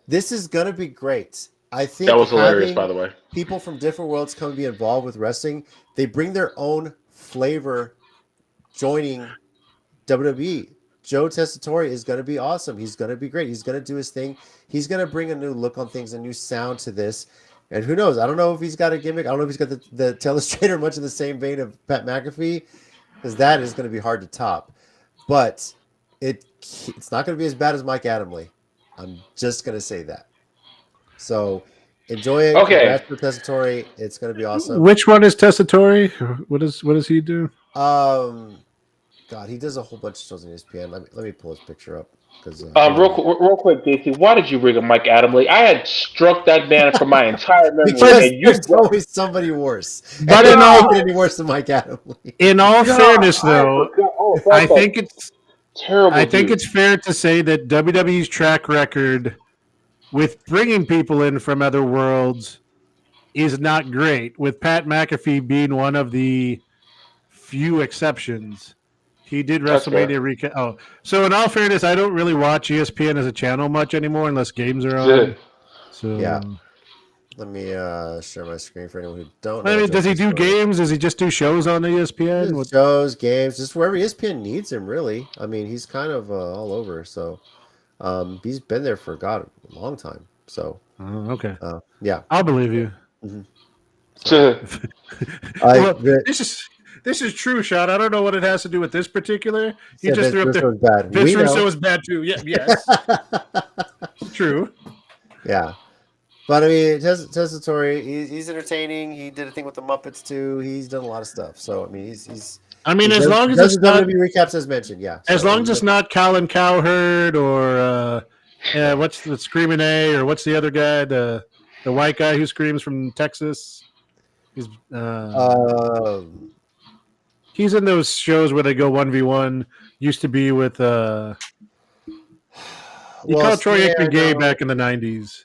This is going to be great. I think that was hilarious, by the way. People from different worlds come to be involved with wrestling. They bring their own flavor joining WWE. Joe Tessitore is going to be awesome. He's going to be great. He's going to do his thing. He's going to bring a new look on things, a new sound to this. And who knows? I don't know if he's got a gimmick. I don't know if he's got the telestrator much in the same vein of Pat McAfee, because that is going to be hard to top. But it's not going to be as bad as Mike Adamle. I'm just going to say that. So enjoy it. Okay. Congrats to Tessitore. It's going to be awesome. Which one is Tessitore? What does he do? God, he does a whole bunch of shows on ESPN. Let me pull his picture up. Real quick, DC, why did you bring up Mike Adamle? I had struck that man from my entire memory. Because there's always somebody worse. But it don't get any worse than Mike Adamle. In all fairness, though, I think it's terrible. I think it's fair to say that WWE's track record with bringing people in from other worlds is not great, with Pat McAfee being one of the few exceptions. He did WrestleMania recap. Oh, so in all fairness, I don't really watch ESPN as a channel much anymore unless games are on. So yeah. Let me share my screen for anyone who don't know. I mean, does he do games? Does he just do shows on ESPN? Shows, games, just wherever ESPN needs him, really. I mean, he's kind of all over. So he's been there for a long time. So okay. Yeah. I'll believe you. Mm-hmm. This is true, Sean. I don't know what it has to do with this particular. You just threw up there. Bad. Vince Russo was bad too. Yeah, yes. It's true. Yeah. But I mean, Tessitore, he's entertaining. He did a thing with the Muppets too. He's done a lot of stuff. So I mean, he's. I mean, as long as it's not WWE recaps as mentioned, yeah. As long as it's not Colin Cowherd or what's the Screaming A, or what's the other guy, the white guy who screams from Texas. He's in those shows where they go 1v1. Used to be with called Troy Aikman gay back in the 90s.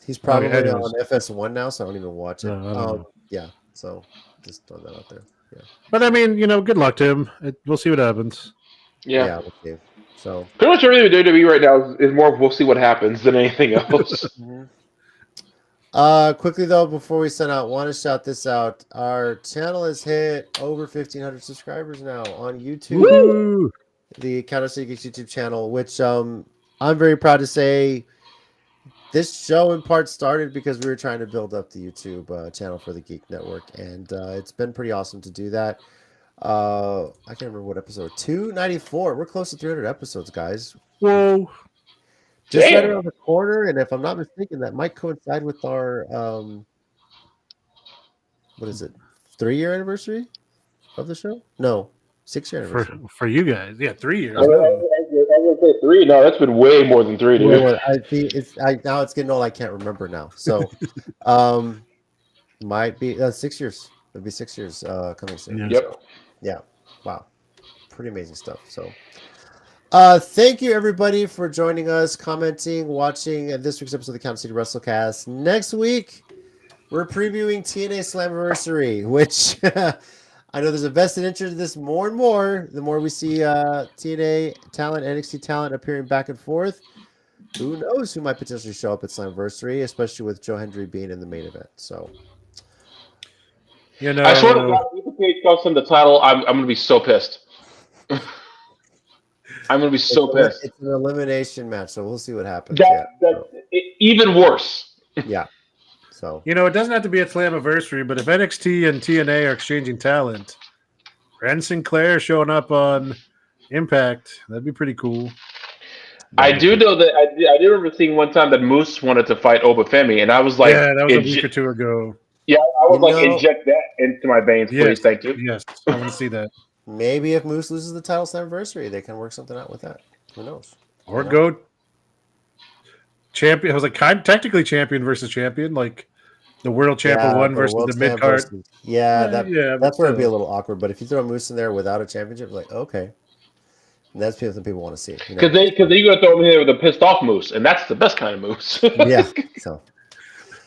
He's probably on FS1 now, so I don't even watch it. Yeah, so just throw that out there. Yeah. But I mean, good luck to him. We'll see what happens. Yeah. We'll see. So pretty much everything with WWE right now is more we'll see what happens than anything else. Quickly though, before we send out, want to shout this out. Our channel has hit over 1,500 subscribers now on YouTube. Woo! The Counter City Geeks YouTube channel, which I'm very proud to say this show in part started because we were trying to build up the YouTube channel for the Geek Network, and it's been pretty awesome to do that. I can't remember what episode, 294. We're close to 300 episodes, guys. Whoa. Just right around the corner, and if I'm not mistaken, that might coincide with our what is it, 3-year anniversary of the show? No, 6-year anniversary. For you guys, yeah, 3 years. I was gonna say 3. No, that's been way more than 3, dude. Now it's getting old. I can't remember now. So, might be 6 years. It'll be 6 years coming soon. Yeah. Yep. So, yeah. Wow. Pretty amazing stuff. So. Thank you everybody for joining us, commenting, watching this week's episode of the Counter City WrestleCast. Next week, we're previewing TNA Slammiversary, which I know there's a vested interest in this more and more. The more we see TNA talent, NXT talent appearing back and forth, who knows who might potentially show up at Slammiversary, especially with Joe Hendry being in the main event. So, I swear to God, if the page comes in the title, I'm going to be so pissed. I'm going to be so pissed. It's an elimination match, so we'll see what happens. Even worse. Yeah. So it doesn't have to be a Slammiversary, but if NXT and TNA are exchanging talent, Ren Sinclair showing up on Impact, that'd be pretty cool. I do know that I do remember seeing one time that Moose wanted to fight Obafemi, and I was like, yeah, that was a week or two ago. Yeah, I was inject that into my veins, please, thank you. Yes, I want to see that. Maybe if Moose loses the title Slammiversary, they can work something out with that. Who knows? Or go champion. I was like technically champion versus champion, like the world champion one versus the mid card. That's where it'd be a little awkward. But if you throw Moose in there without a championship, like okay, and that's something people want to see. Because they're gonna throw him in there with a pissed off Moose, and that's the best kind of Moose. Yeah. So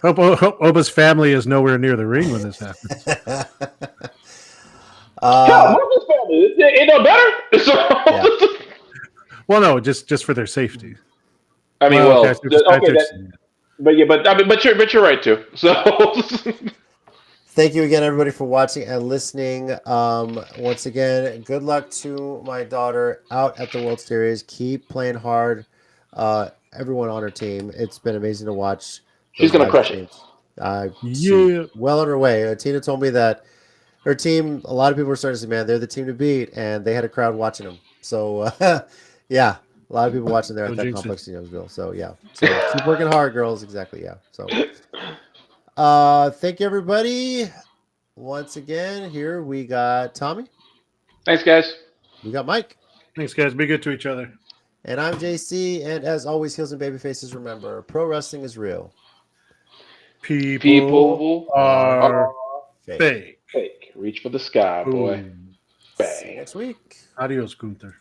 hope Oba's family is nowhere near the ring when this happens. Moose family, ain't no better. Yeah. Well, no, just for their safety. I mean, but you're right too. So, thank you again, everybody, for watching and listening. Once again, good luck to my daughter out at the World Series. Keep playing hard. Everyone on her team. It's been amazing to watch She's going to crush it. Yeah. Well on her way. Tina told me that her team, a lot of people were starting to say, man, they're the team to beat, and they had a crowd watching them. So, yeah, a lot of people watching there at that complex in Youngsville. So, yeah. So, keep working hard, girls. Exactly, yeah. So, thank you, everybody. Once again, here we got Tommy. Thanks, guys. We got Mike. Thanks, guys. Be good to each other. And I'm JC. And as always, heels and baby faces, remember, pro wrestling is real. People are fake. Reach for the sky, boy. Boom. Bang. See you next week. Adios, Gunther.